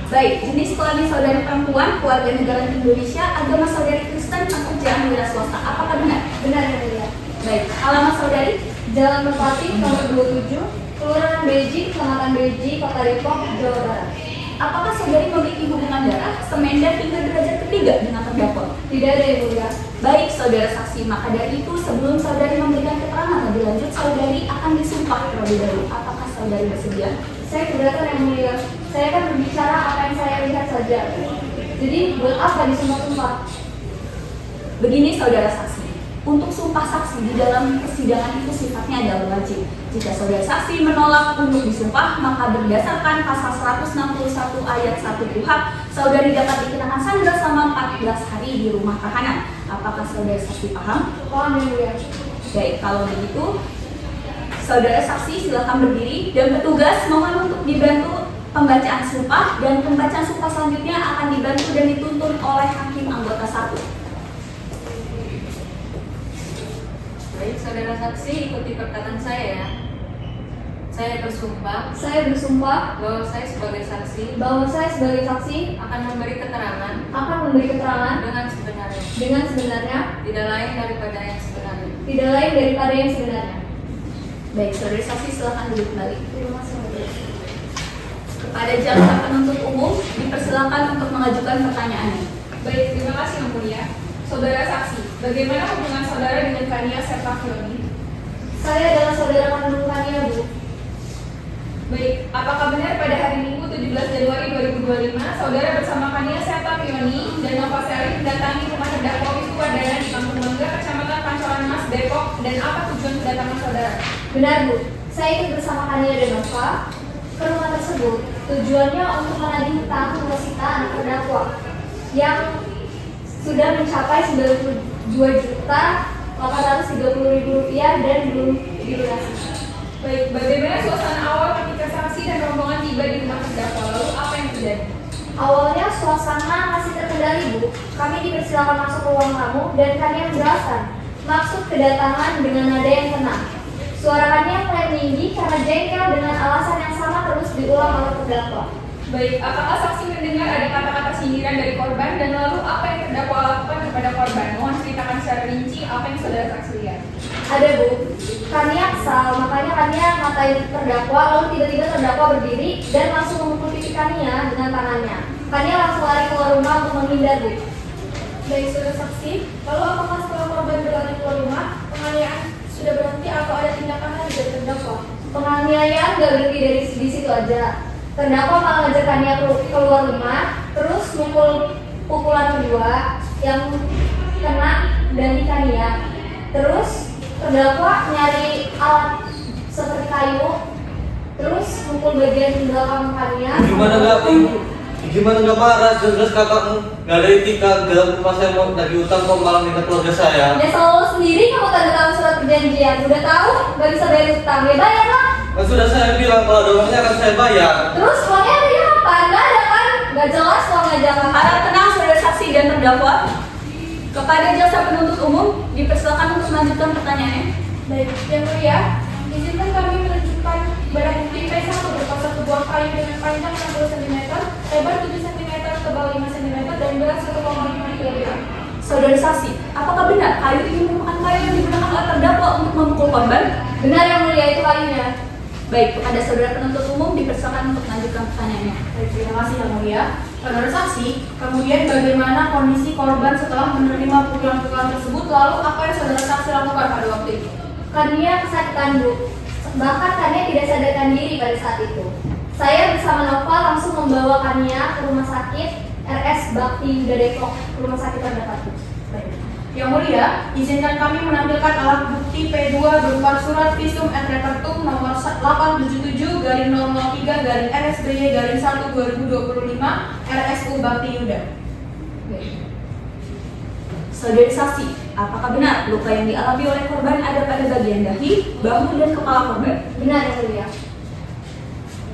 Baik, jenis kelamin saudari perempuan, keluarga negara Indonesia, agama saudari Kristen, pekerjaan wira swasta. Apakah benar? Benar yang mulia. Baik, alamat saudari? Jalan Merpati nomor 27, Kelurahan Beji, Kecamatan Beji, Kota Depok, Jawa Barat. Apakah saudari memiliki hubungan darah, semenda hingga derajat ketiga dengan terdakwa? Tidak ada yang mulia. Baik, saudara saksi, maka dari itu sebelum saudari memberikan keterangan lebih lanjut, saudari akan disumpah terlebih dahulu. Apakah saudari bersedia? Saya keberatan yang mulia. Saya akan berbicara apa yang saya lihat saja. Jadi buat apa disumpah-sumpah? Begini saudara saksi, untuk sumpah saksi di dalam persidangan itu sifatnya adalah wajib. Jika saudara saksi menolak untuk disumpah, maka berdasarkan pasal 161 ayat 1 KUHP, saudari dapat dikenakan sandera selama 14 hari di rumah tahanan. Apakah saudara saksi paham? Paham yang mulia. Baik, kalau begitu, saudara saksi silakan berdiri dan petugas mohon untuk dibantu pembacaan sumpah, dan pembacaan sumpah selanjutnya akan dibantu dan dituntun oleh hakim anggota 1. Baik, saudara saksi, ikuti perkataan saya ya. Saya bersumpah Saya bersumpah bahwa saya sebagai saksi bahwa saya sebagai saksi akan memberi keterangan akan memberi keterangan dengan sebenarnya, tidak lain daripada yang sebenarnya. Baik, saudara saksi silakan duduk kembali. Terima kasih yang mulia. Kepada jaksa penuntut umum dipersilakan untuk mengajukan pertanyaannya. Baik, terima kasih yang mulia. Saudara saksi, bagaimana hubungan saudara dengan Kania Sertafioni? Saya adalah saudara kandung Kania, Bu. Baik, apakah benar pada hari Minggu 17 Januari 2025 saudara bersama Kania Sertafioni dan Nova Seri mendatangi rumah terdakwa Wisnu Wardana di Kampung Mangga, Kecamatan Pancoran Mas, Depok, dan apa tujuan kedatangan saudara? Benar, Bu. Saya ikut bersama Kania dan Nova ke rumah tersebut. Tujuannya untuk menagih hutang deposita anak terdakwa yang sudah mencapai 92.830.000 rupiah dan belum dilunasi. Baik, bagaimana suasana awal ketika saksi dan rombongan tiba di rumah terdakwa? Lalu apa yang terjadi? Awalnya suasana masih terkendali, Bu. Kami dipersilakan masuk ke ruang tamu dan Kania menjelaskan maksud kedatangan dengan nada yang tenang. Suara Kania mulai meninggi karena jengkel dengan alasan yang sama terus diulang oleh terdakwa. Baik, apakah saksi mendengar ada kata-kata sindiran dari korban dan lalu apa yang terdakwa lakukan kepada korban? Mohon ceritakan secara rinci apa yang saudara saksi lihat. Ada, Bu. Kania kesal, makanya Kania ngatain terdakwa, lalu tiba-tiba terdakwa berdiri dan langsung memukul pipi Kania dengan tangannya. Kania langsung lari keluar rumah untuk menghindar, Bu. Baik, saudara saksi, lalu apakah setelah korban berlari keluar rumah, penganiayaan sudah berhenti atau ada tindakan lain dari terdakwa? Penganiayaan gak berhenti dari di situ aja. Terdakwa malah ngajak Kania keluar rumah, terus mukul pukulan kedua yang kena dari Kania. Terus terdakwa nyari alat seperti kayu, terus mukul bagian belakang Kania. Gimana nggak marah? Jelas kakakmu nggak ada etika dalam rumah saya mau lagi utang kok malah minta keluarga saya. Ya selalu sendiri kamu tanda tangan surat perjanjian. Udah tahu nggak bisa bayar utang, ya bayar lah. Kan sudah saya bilang kalau ada uangnya akan saya bayar. Terus uangnya ada apa? Nggak ada kan? Nggak jelas uangnya jangan. Harap tenang saudara saksi dan terdakwa. Kepada jaksa penuntut umum dipersilakan untuk melanjutkan pertanyaannya. Baik, yang mulia, izinkan kami menunjukkan barang bukti P1 berupa satu buah kayu dengan panjang 60 cm, lebar 7 cm, tebal 5 cm, dan berat 1,5 kg. Saudara saksi, apakah benar kayu ini merupakan kayu yang digunakan oleh terdakwa untuk korban? Benar yang mulia, itu kalinya. Baik, kepada saudara penuntut umum dipersilakan untuk melanjutkan pertanyaannya. Baik, terima kasih yang mulia. Saudara saksi, kemudian bagaimana kondisi korban setelah menerima pukulan-pukulan tersebut, lalu apa yang saudara saksi lakukan pada waktu itu? Kania kesakitan, Bu. Bahkan Kania tidak sadarkan diri pada saat itu. Saya bersama Nova langsung membawa Kania ke rumah sakit RS Bakti Yuda Depok, rumah sakit terdekat, Bu. Baik. Yang mulia, izinkan kami menampilkan alat bukti P2 berupa surat visum et repertum nomor 877-00-RSBY-1-2025 RSU Bakti Yuda. Saudari saksi, apakah benar luka yang dialami oleh korban ada pada bagian dahi, bahu, dan kepala korban? Benar yang mulia.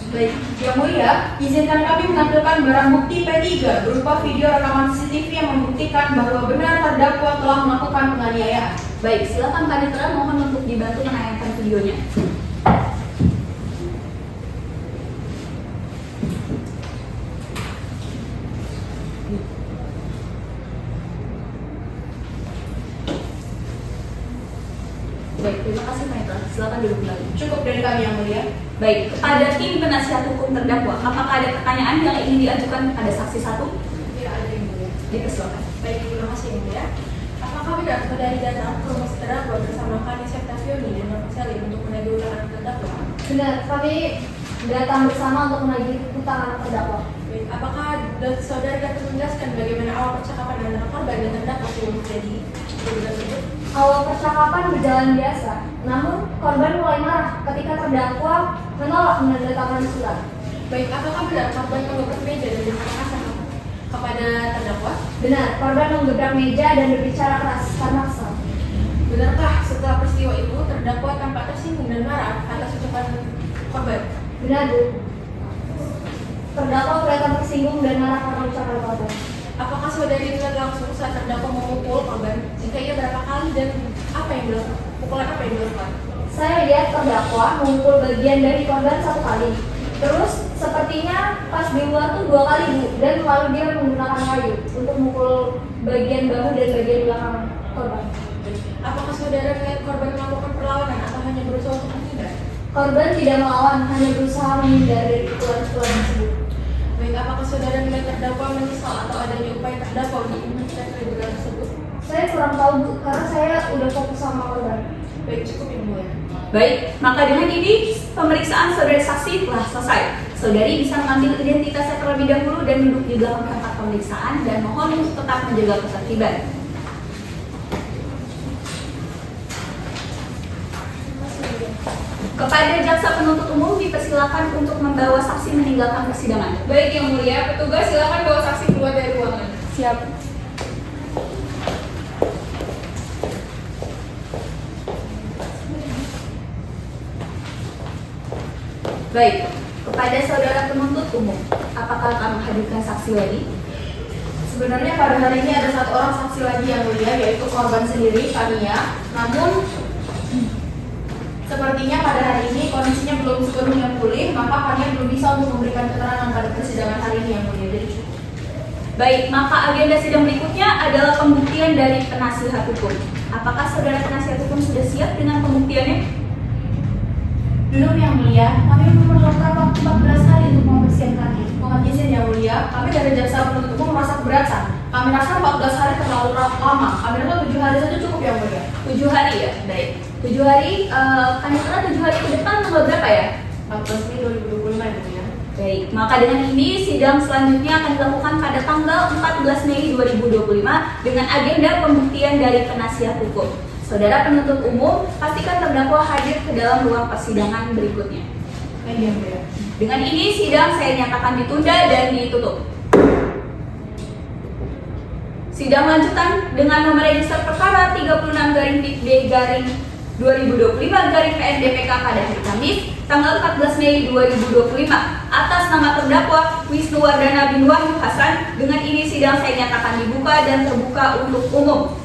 Baik, yang mulia, izinkan kami menampilkan barang bukti P3 berupa video rekaman CCTV yang membuktikan bahwa benar terdakwa telah melakukan penganiayaan. Baik, silakan Panitera, mohon untuk dibantu menayangkan videonya. Baik, terima kasih Panitera. Silakan duduk kembali. Cukup dari kami yang mulia. Baik, kepada tim penasihat hukum terdakwa, apakah ada pertanyaan yang ingin diajukan kepada saksi satu? Tidak ada yang mulia. Dipersilakan. Baik, terima kasih yang mulia. Apakah benar saudari datang ke rumah terdakwa bersama Kani Septavioni dan Nova Salim untuk menagih utang anak terdakwa? Benar, kami datang bersama untuk menagih utang anak terdakwa. Baik, apakah saudari dapat menjelaskan bagaimana awal percakapan antara korban dan terdakwa sebelum terjadi video tersebut? Awal percakapan berjalan biasa, namun korban mulai marah ketika terdakwa menolak menandatangani surat. Baik, apakah benar korban menggebrak meja dan berkata kasar kepada terdakwa? Benar, korban menggebrak meja dan berbicara keras karena kesal. Benarkah setelah peristiwa itu terdakwa tampak tersinggung dan marah atas ucapan korban? Benar, Bu. Terdakwa kelihatan tersinggung dan marah karena ucapan korban. Apakah saudari melihat langsung saat terdakwa memukul korban? Jika iya, berapa kali dan apa yang dilakukan? Pukulan apa yang dilakukan? Saya lihat terdakwa memukul bagian dari korban 1 kali. Terus sepertinya pas di luar tuh 2 kali, Bu, dan lalu dia menggunakan kayu untuk memukul bagian bahu dan bagian belakang korban. Apakah saudara melihat korban melakukan perlawanan atau hanya berusaha untuk menghindar? Korban tidak melawan, hanya berusaha menghindar dari pukulan-pukulan tersebut. Baik, apakah saudara melihat terdakwa menyesal atau adanya upaya terdakwa untuk menghentikan keributan tersebut? Saya kurang tahu, Bu, karena saya udah fokus sama korban. Baik, cukup yang mulia. Baik, maka dengan ini pemeriksaan saudari saksi telah selesai. Saudari bisa mengambil identitasnya terlebih dahulu dan duduk di belakang tempat pemeriksaan dan mohon untuk tetap menjaga ketertiban. Kepada jaksa penuntut umum dipersilakan untuk membawa saksi meninggalkan persidangan. Baik, yang mulia, petugas silakan bawa saksi keluar dari ruangan. Siap. Baik, kepada saudara penuntut umum, apakah akan menghadirkan saksi lagi? Sebenarnya pada hari ini ada 1 orang saksi lagi yang mulia, yaitu korban sendiri, Kania. Namun, sepertinya pada hari ini kondisinya belum sepenuhnya pulih, maka Kania belum bisa untuk memberikan keterangan pada persidangan hari ini yang mulia. Jadi cukup. Baik, maka agenda sidang berikutnya adalah pembuktian dari penasihat hukum. Apakah saudara penasihat hukum sudah siap dengan pembuktiannya? Belum yang mulia, kami memerlukan waktu 14 hari untuk mempersiapkannya. Mohon izin yang mulia, kami dari jaksa penuntut umum merasa keberatan. Kami rasa 14 hari terlalu lama. Kami rasa 7 hari saja cukup yang mulia. 7 hari ya? Baik. 7 hari, Kanitra 7 hari ke depan tanggal berapa ya? 14 Mei 2025 yang mulia. Baik, maka dengan ini sidang selanjutnya akan dilakukan pada tanggal 14 Mei 2025 dengan agenda pembuktian dari penasihat hukum. Saudara penuntut umum, pastikan terdakwa hadir ke dalam ruang persidangan berikutnya. Baik yang mulia. Dengan ini sidang saya nyatakan ditunda dan ditutup. Sidang lanjutan dengan nomor register perkara 36-B-2025-PN-DPK pada hari Kamis tanggal 14 Mei 2025 atas nama terdakwa Wisnu Wardana bin Wahyu Hasan. Dengan ini sidang saya nyatakan dibuka dan terbuka untuk umum.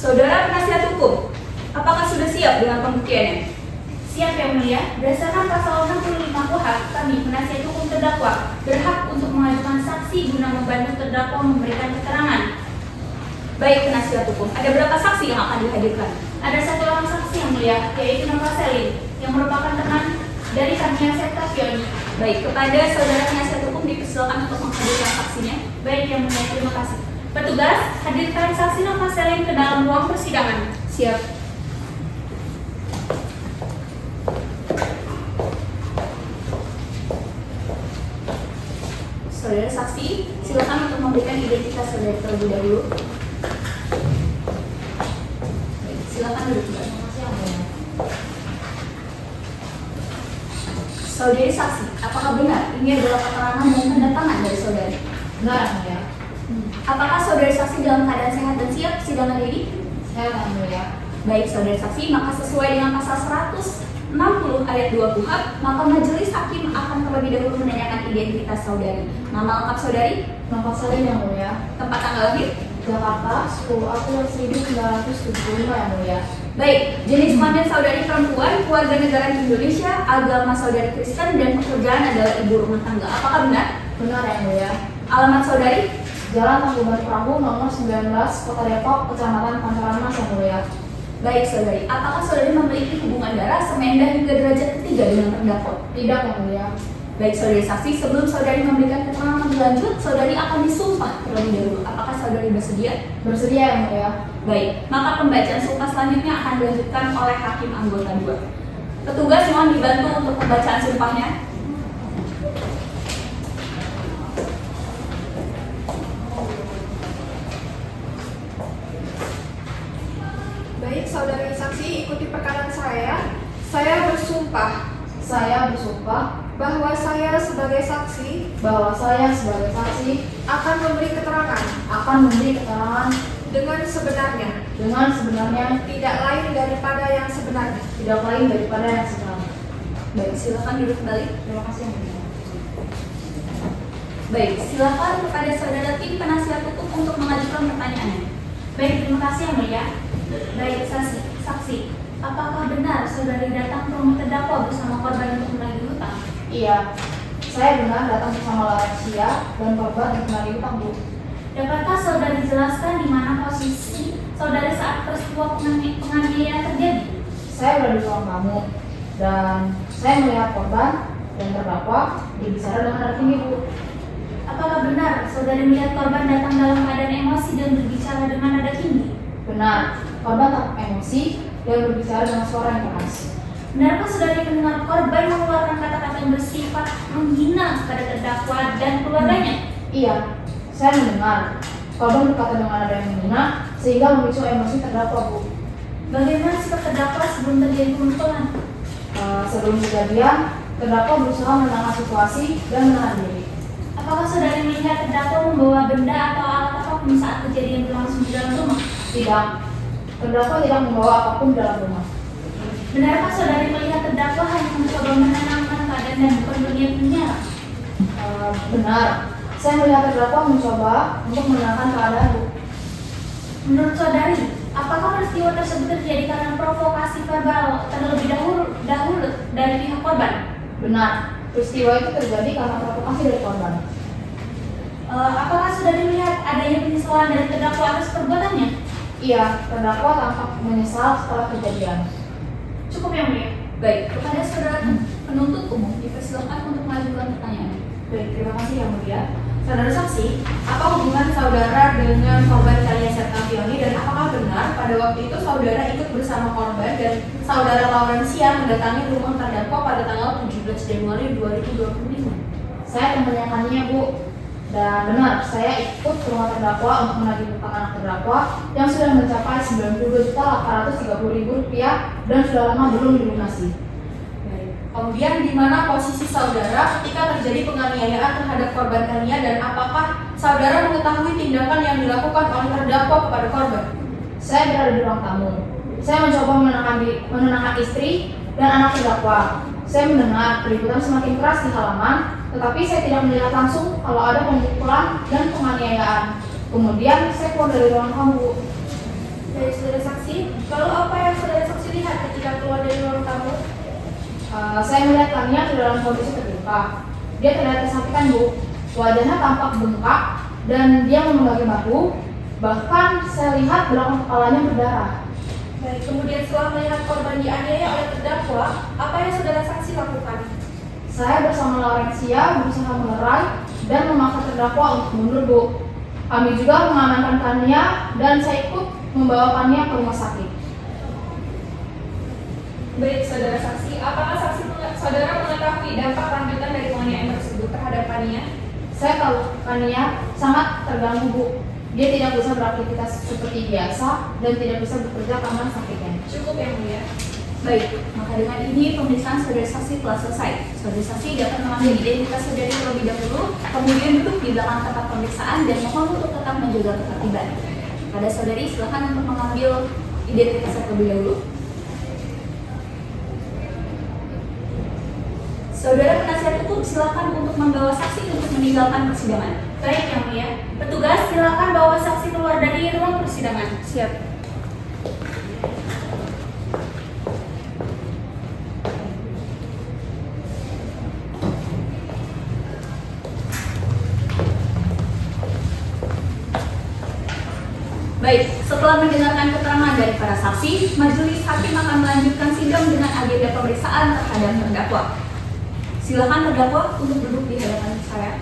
Saudara penasihat hukum, apakah sudah siap dengan pembuktiannya? Siap yang mulia, berdasarkan pasal 65 KUHP, kami penasihat hukum terdakwa berhak untuk mengajukan saksi guna membantu terdakwa memberikan keterangan. Baik penasihat hukum, ada berapa saksi yang akan dihadirkan? Ada satu orang saksi yang mulia, yaitu Nova Selin, yang merupakan teman dari Tania Septavioni. Baik, kepada saudara penasihat hukum dipersilakan untuk menghadirkan saksinya. Baik yang mulia, terima kasih. Petugas, hadirkan saksi Nova Selin ke dalam ruang persidangan. Siap. Saudara saksi, silakan untuk memberikan identitas saudara terlebih dahulu. Baik, silakan duduk kembali. Saudari saksi, apakah benar ini adalah keterangan dan tanda tangan dari saudari? Benar yang mulia. Apakah saudari saksi dalam keadaan sehat dan siap persidangan ini? Saya yang mulia. Baik saudari saksi, maka sesuai dengan pasal 160 ayat 2 KUHP, maka majelis hakim akan terlebih dahulu menanyakan identitas saudari. Nama lengkap saudari, Nova Selin yang mulia. tempat tanggal lahir. Jakarta, 10 April 1975 yang mulia. Baik, jenis kelamin saudari perempuan, keluarga negara Indonesia, agama saudari Kristen, dan pekerjaan adalah ibu rumah tangga. Apakah benar? Benar yang mulia. Alamat saudari? Jalan Tangkuban Perahu nomor 19, Kota Depok, Kecamatan Pancoran Mas yang mulia. Baik saudari, apakah saudari memiliki hubungan darah semenda hingga derajat ketiga dengan terdakwa? Tidak yang mulia. Baik saudari saksi, sebelum saudari memberikan keterangan lebih lanjut, saudari akan disumpah terlebih dahulu. Apakah saudari bersedia? Bersedia yang mulia. Baik, maka pembacaan sumpah selanjutnya akan dilanjutkan oleh hakim anggota 2. Petugas mohon dibantu untuk pembacaan sumpahnya. Baik, saudari saksi, ikuti perkataan saya. Saya bersumpah Saya bersumpah bahwa saya sebagai saksi bahwa saya sebagai saksi akan memberi keterangan akan memberi keterangan dengan sebenarnya, tidak lain daripada yang sebenarnya. tidak lain daripada yang sebenarnya. Baik, silakan duduk kembali. Terima kasih yang mulia. Baik, silakan kepada saudara tim penasihat hukum untuk mengajukan pertanyaannya. Baik, terima kasih yang mulia. Baik, saksi. Apakah benar saudari datang ke rumah terdakwa bersama korban untuk menagih hutang? Iya, saya benar datang bersama lansia dan korban untuk menagih hutang, Bu. Dapatkah saudari jelaskan di mana posisi saudari saat peristiwa penganiayaan terjadi? Saya berada di ruang tamu dan saya melihat korban dan terdakwa berbicara dengan nada tinggi, Bu. Apakah benar saudari melihat korban datang dalam keadaan emosi dan berbicara dengan nada tinggi? Benar, korban tampak emosi dan berbicara dengan suara yang keras. Benarkah saudari mendengar korban mengeluarkan kata-kata yang bersifat menghina kepada terdakwa dan keluarganya? Iya, saya mendengar korban berkata dengan nada yang menghina sehingga memicu emosi terdakwa, Bu. Bagaimana sikap terdakwa sebelum terjadi pemukulan? Sebelum kejadian, terdakwa berusaha menenangkan situasi dan menahan diri. Apakah saudari melihat terdakwa membawa benda atau alat apapun saat kejadian berlangsung di dalam rumah? Tidak, terdakwa tidak membawa apapun dalam rumah. Benarkah saudari melihat terdakwa hanya mencoba menenangkan keadaan dan bukan berniat menyerang? Benar, saya melihat terdakwa mencoba untuk menenangkan keadaan, Bu. Menurut saudari, apakah peristiwa tersebut terjadi karena provokasi verbal terlebih dahulu dari pihak korban? Benar, peristiwa itu terjadi karena provokasi dari korban. Apakah saudari melihat adanya penyesalan dari terdakwa atas perbuatannya? Iya, terdakwa tampak menyesal setelah kejadian. Cukup yang mulia. Baik, kepada saudara penuntut umum dipersilakan untuk mengajukan pertanyaan. Baik, terima kasih yang mulia. Saudara saksi, apa hubungan saudara dengan korban Tania Septavioni dan apakah benar pada waktu itu saudara ikut bersama korban dan saudara Laurencia mendatangi rumah terdakwa pada tanggal 17 Januari 2025? Saya akan menanyakannya, Bu. Dan benar, saya ikut ke rumah terdakwa untuk menagih hutang anak terdakwa yang sudah mencapai Rp92.830.000 dan sudah lama belum dilunasi. Kemudian di mana posisi saudara ketika terjadi penganiayaan terhadap korban Tania dan apakah saudara mengetahui tindakan yang dilakukan oleh terdakwa kepada korban? Saya berada di ruang tamu. Saya mencoba menenangkan istri dan anak terdakwa. Saya mendengar keributan semakin keras di halaman, tetapi saya tidak melihat langsung kalau ada pemukulan dan penganiayaan. Kemudian saya keluar dari ruang tamu. Dari saudara saksi, lalu apa yang saudara saksi lihat ketika keluar dari ruang tamu? Saya melihat Tania dalam kondisi terluka. Dia terlihat kesakitan, Bu. Wajahnya tampak bengkak dan dia memegang batu Bahkan saya lihat belakang kepalanya berdarah. Baik, kemudian setelah melihat korban dianiaya oleh terdakwa, apa yang saudara saksi lakukan? Saya bersama Laurencia berusaha melerai dan memaksa terdakwa untuk mundur, Bu. Kami juga mengamankan Tania dan saya ikut membawakannya ke rumah sakit. Baik, saudara saksi, apakah saudara mengetahui dampak lanjutan dari penganiayaan tersebut terhadap Tania? Saya tahu Tania sangat terganggu, Bu. Dia tidak bisa beraktivitas seperti biasa dan tidak bisa bekerja karena sakitnya. Cukup yang mulia. Baik, maka dengan ini pemeriksaan saudara saksi telah selesai. Saudara saksi dapat mengambil identitas saudara terlebih dahulu, kemudian duduk di belakang tempat pemeriksaan dan mohon untuk tetap menjaga ketertiban. Pada saudari, silakan untuk mengambil identitas terlebih dahulu. Saudara penasihat hukum silakan untuk membawa saksi untuk meninggalkan persidangan. Baik, Yang Mulia. Petugas, silakan bawa saksi keluar dari ruang persidangan. Siap. Baik, setelah mendengarkan keterangan dari para saksi, majelis hakim akan melanjutkan sidang dengan agenda pemeriksaan terhadap terdakwa. Silakan terdakwa untuk duduk di hadapan saya.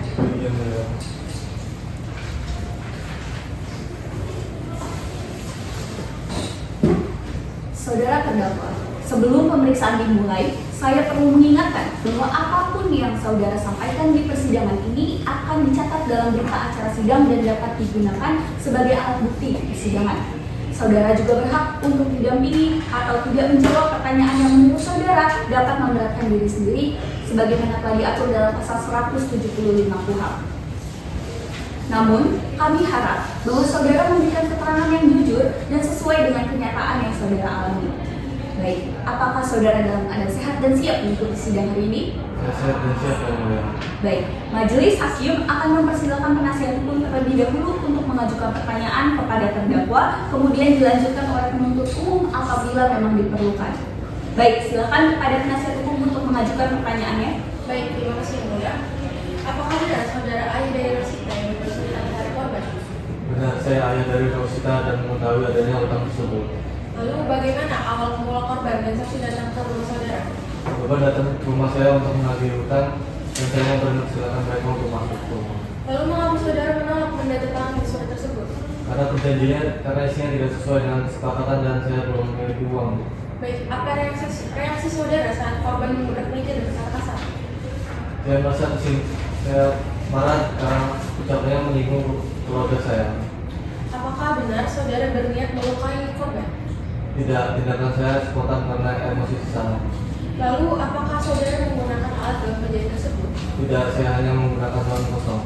Saudara terdakwa, sebelum pemeriksaan dimulai, saya perlu mengingatkan bahwa apapun yang saudara sampaikan di persidangan ini akan dicatat dalam berita acara sidang dan dapat digunakan sebagai alat bukti di persidangan. Saudara juga berhak untuk didampingi atau tidak menjawab pertanyaan yang menurut saudara dapat memberatkan diri sendiri sebagaimana telah diatur dalam pasal 175 KUHP. Namun, kami harap bahwa saudara memberikan keterangan yang jujur dan sesuai dengan kenyataan yang saudara alami. Baik, apakah saudara dalam keadaan sehat dan siap mengikuti sidang hari ini? Sehat dan siap, Yang Mulia. Baik, majelis hakim akan mempersilakan penasihat hukum terlebih dahulu untuk mengajukan pertanyaan kepada terdakwa, kemudian dilanjutkan oleh penuntut umum apabila memang diperlukan. Baik, silakan kepada penasihat hukum untuk mengajukan pertanyaannya. Baik, terima kasih Yang Mulia. Apakah benar saudara ayah dari Rosita yang berkesulitan terhadap korban? Benar, saya ayah dari Rosita dan mengetahui adanya utang tersebut. Lalu bagaimana awal mula korban dan saksi datang ke rumah saudara? Korban datang ke rumah saya untuk menagih hutang dan saya mempersilakan mereka untuk masuk ke rumah. Lalu mengapa saudara menolak menandatangani surat tersebut? Karena perjanjiannya, karena isinya tidak sesuai dengan kesepakatan dan saya belum memiliki uang. Baik, apa reaksi saudara saat korban menggunakan meja dan berkata kasar? Saya merasa saya marah karena ucapannya menyinggung keluarga saya. Apakah benar saudara berniat melukai korban? Tidak, tindakan saya spontan karena emosi sesaat. Lalu apakah saudara menggunakan alat dalam kejadian tersebut? Tidak, saya hanya menggunakan tangan kosong.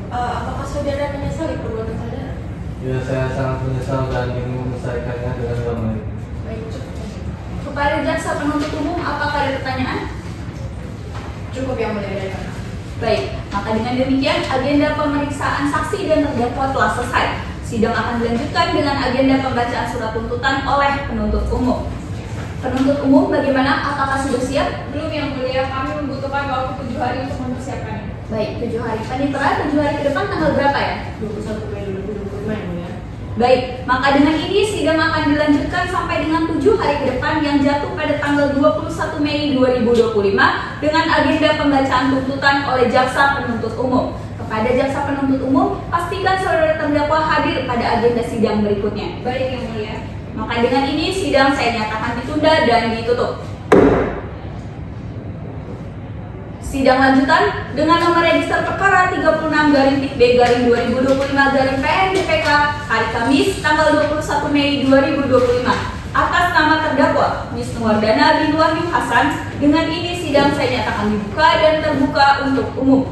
Apakah saudara menyesali perbuatan saudara? Ya, saya sangat menyesal dan ingin menyelesaikannya dengan damai. Baik, cukup. Kepada jaksa penuntut umum, apakah ada pertanyaan? Cukup Yang Mulia dari kami. Baik, maka dengan demikian agenda pemeriksaan saksi dan terdakwa telah selesai. Sidang akan dilanjutkan dengan agenda pembacaan surat tuntutan oleh penuntut umum. Penuntut umum bagaimana? Apakah sudah siap? Belum Yang Mulia, kami membutuhkan waktu 7 hari untuk mempersiapkannya. Baik, 7 hari. Panitera, 7 hari ke depan tanggal berapa ya? 21 Mei 2025 Yang Mulia. Baik, maka dengan ini sidang akan dilanjutkan sampai dengan 7 hari ke depan yang jatuh pada tanggal 21 Mei 2025 dengan agenda pembacaan tuntutan oleh jaksa penuntut umum. Kepada jaksa penuntut umum, pastikan saudara terdakwa hadir pada agenda sidang berikutnya. Baik Yang Mulia. Maka dengan ini sidang saya nyatakan ditunda dan ditutup. Sidang lanjutan dengan nomor register perkara 36/B/2025/PN/DPK hari Kamis tanggal 21 Mei 2025 atas nama terdakwa Wisnuwardana bin Wahyu Hasan. Dengan ini sidang saya nyatakan dibuka dan terbuka untuk umum.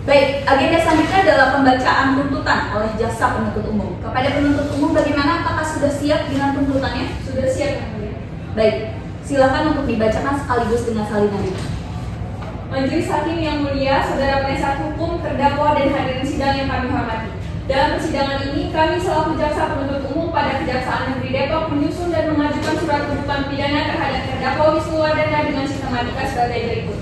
Baik, agenda selanjutnya adalah pembacaan tuntutan oleh jaksa penuntut umum. Kepada penuntut umum bagaimana? Apakah sudah siap dengan tuntutannya? Sudah siap Yang Mulia. Baik, silakan untuk dibacakan sekaligus dengan salinan. Majelis Hakim yang mulia, saudara penasihat hukum, terdakwa dan hadirin sidang yang kami hormati. Dalam persidangan ini, kami selaku jaksa penuntut umum pada Kejaksaan Negeri Depok menyusun dan mengajukan surat tuntutan pidana terhadap terdakwa Wisnuwardana dengan sistematika sebagai berikut.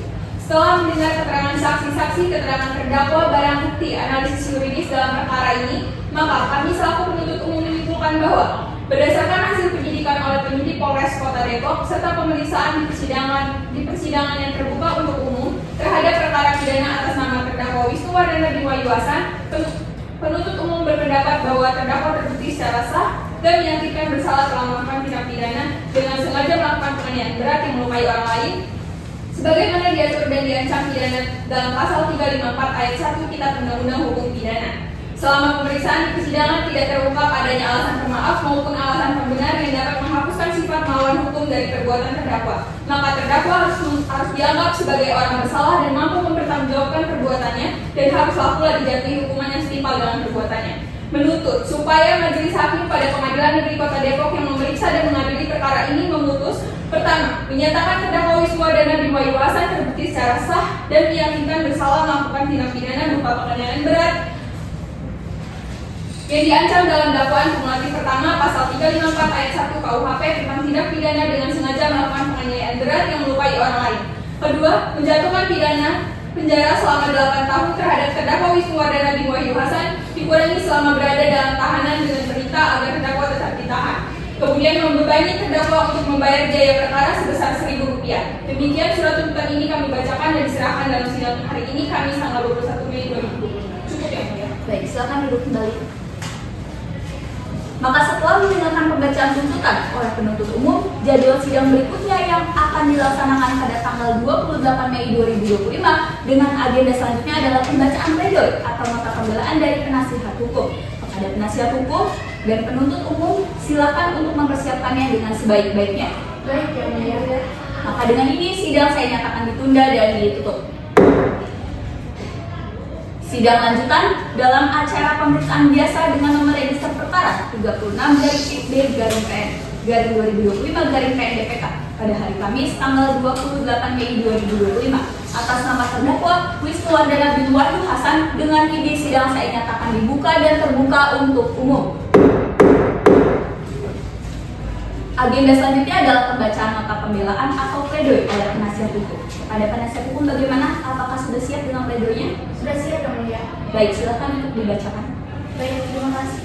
Setelah mendengar keterangan saksi-saksi, keterangan terdakwa, barang bukti, analisis yuridis dalam perkara ini, maka kami selaku penuntut umum menyimpulkan bahwa berdasarkan hasil penyidikan oleh penyidik Polres Kota Depok serta pemeriksaan di persidangan yang terbuka untuk umum terhadap perkara pidana atas nama terdakwa Wisnu Wardana Bima Yuasan, penuntut umum berpendapat bahwa terdakwa terbukti secara sah dan meyakinkan bersalah telah melakukan tindak pidana dengan sengaja melakukan penganiayaan berat yang melukai orang lain sebagaimana diatur dan diancam pidana dalam pasal 354 ayat 1 Kitab Undang-Undang Hukum Pidana. Selama pemeriksaan di persidangan tidak terungkap adanya alasan pemaaf maupun alasan pembenar yang dapat menghapuskan sifat melawan hukum dari perbuatan terdakwa, maka terdakwa harus dianggap sebagai orang bersalah dan mampu mempertanggungjawabkan perbuatannya dan haruslah pula dijatuhi hukuman yang setimpal dengan perbuatannya. Menuntut supaya Majelis Hakim pada Pengadilan Negeri Kota Depok yang memeriksa dan mengadili perkara ini memutus: pertama, menyatakan terdakwa Wisnu Wardana Bima Yuasan terbukti secara sah dan meyakinkan bersalah melakukan tindak pidana berupa penganiayaan berat yang diancam dalam dakwaan kumulatif pertama pasal 354 ayat 1 KUHP tentang tindak pidana dengan sengaja melakukan penganiayaan berat yang melukai orang lain. Kedua, menjatuhkan pidana penjara selama 8 tahun terhadap terdakwa Wisnu Wardana Bima Yuasan dikurangi selama berada dalam tahanan dengan perintah agar terdakwa tetap ditahan. Kemudian membebani terdakwa untuk membayar biaya perkara sebesar Rp1.000. Demikian surat tuntutan ini kami bacakan dan diserahkan dalam sidang hari ini Kamis tanggal 21 Mei 2020. Cukup ya, Mulia? Baik, silakan duduk kembali. Maka setelah mendengarkan pembacaan tuntutan oleh penuntut umum, jadwal sidang berikutnya yang akan dilaksanakan pada tanggal 28 Mei 2025 dengan agenda selanjutnya adalah pembacaan pledoi atau nota pembelaan dari penasihat hukum. Kepada penasihat hukum dan penuntut umum, silakan untuk mempersiapkannya dengan sebaik-baiknya. Baik, ya Mulia. Maka dengan ini sidang saya nyatakan ditunda dan ditutup. Sidang lanjutan dalam acara pemeriksaan biasa dengan nomor register perkara 36/B/PN/2025/PN DPK pada hari Kamis tanggal 28 Mei 2025 atas nama terdakwa Wisnu Wardana Bima Yuasan dengan ini sidang saya nyatakan dibuka dan terbuka untuk umum. Agenda selanjutnya adalah pembacaan nota pembelaan atau pledoi oleh penasihat hukum. Kepada penasihat hukum bagaimana? Apakah sudah siap dengan pledoinya? Sudah siap, ya Mulia. Baik, silakan untuk dibacakan. Baik, terima kasih.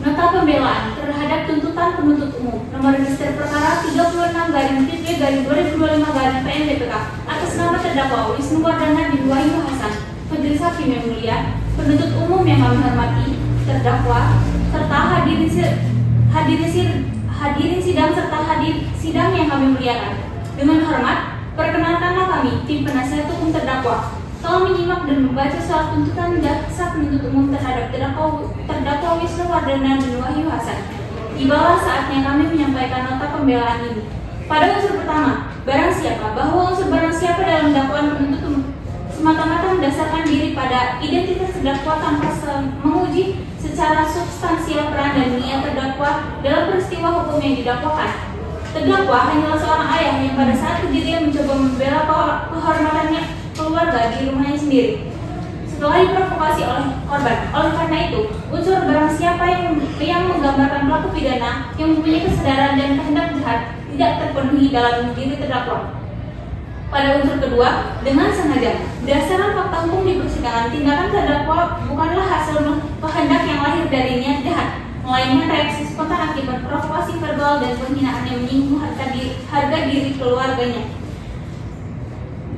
Nota pembelaan terhadap tuntutan penuntut umum nomor register perkara 36/3/2025/PN DPK atas nama terdakwa Wisnu Wardana Bima Yuasan. Majelis Hakim yang mulia, penuntut umum yang kami hormati, terdakwa serta hadirin sidang serta hadir sidang yang kami muliakan. Dengan hormat, perkenalkanlah kami tim penasihat hukum terdakwa telah menyimak dan membaca soal tuntutan jaksa penuntut umum terhadap terdakwa Wisnu Wardana Bima Yuasan. Tibalah saatnya kami menyampaikan nota pembelaan ini. Pada unsur pertama, barang siapa bahwa unsur barang siapa dalam dakwaan penuntut umum semata-mata mendasarkan diri pada identitas terdakwa tanpa menguji secara substansial peran dan niat terdakwa dalam peristiwa hukum yang didakwakan. Terdakwa hanyalah seorang ayah yang pada saat kejadian mencoba membela kehormatannya keluarga di rumahnya sendiri setelah diprovokasi oleh korban. Oleh karena itu, unsur barang siapa yang menggambarkan pelaku pidana yang mempunyai kesadaran dan kehendak jahat tidak terpenuhi dalam diri terdakwa. Pada unsur kedua, dengan sengaja, berdasarkan fakta hukum di persidangan, tindakan terdakwa bukanlah hasil kehendak yang lahir dari niat jahat, melainkan reaksi spontan akibat provokasi verbal dan penghinaan yang menyinggung harga diri keluarganya.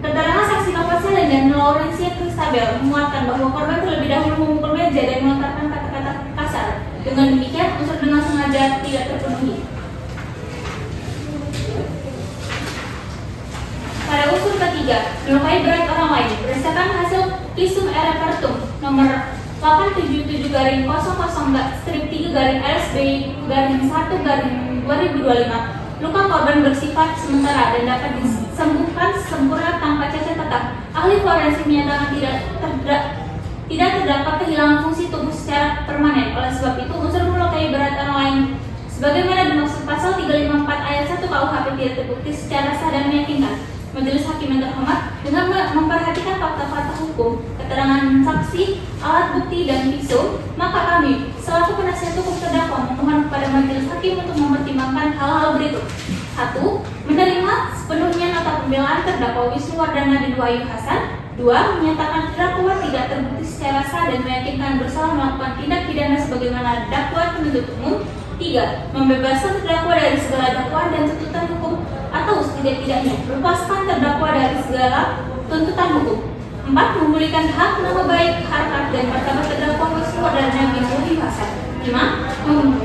Keterangan saksi Kapasel dan Laurencia Kristabel menguatkan bahwa korban terlebih dahulu memukul meja dan melontarkan kata-kata kasar. Dengan demikian, unsur dengan sengaja tidak terpenuhi. Pada unsur ketiga, melukai berat orang lain berdasarkan hasil visum et repertum nomor 877-3/LSB-1/2025, luka korban bersifat sementara dan dapat disembuhkan sempurna tanpa cacat tetap. Ahli forensik menyatakan tidak terdapat kehilangan fungsi tubuh secara permanen. Oleh sebab itu, unsur melukai berat orang lain sebagaimana dimaksud pasal 354 ayat 1 KUHP tidak terbukti secara sah dan meyakinkan. Majelis Hakim yang terhormat, dengan memperhatikan fakta-fakta hukum, keterangan saksi, alat bukti, dan visum, maka kami selaku penasihat hukum terdakwa memohon kepada majelis hakim untuk mempertimbangkan hal-hal berikut. 1. Menerima sepenuhnya nota pembelaan terdakwa Wisnuwardana bin Wahyu Hasan. 2. Menyatakan terdakwa tidak terbukti secara sah dan meyakinkan bersalah melakukan tindak pidana sebagaimana dakwaan penuntut umum. 3. Membebaskan terdakwa dari segala dakwaan dan tuntutan hukum atau setidak-tidaknya melepaskan terdakwa dari segala tuntutan hukum. 4. Memulihkan hak, nama baik, harkat, dan martabat terdakwa Wisnuwardana bin Wahyu Hasan. 5.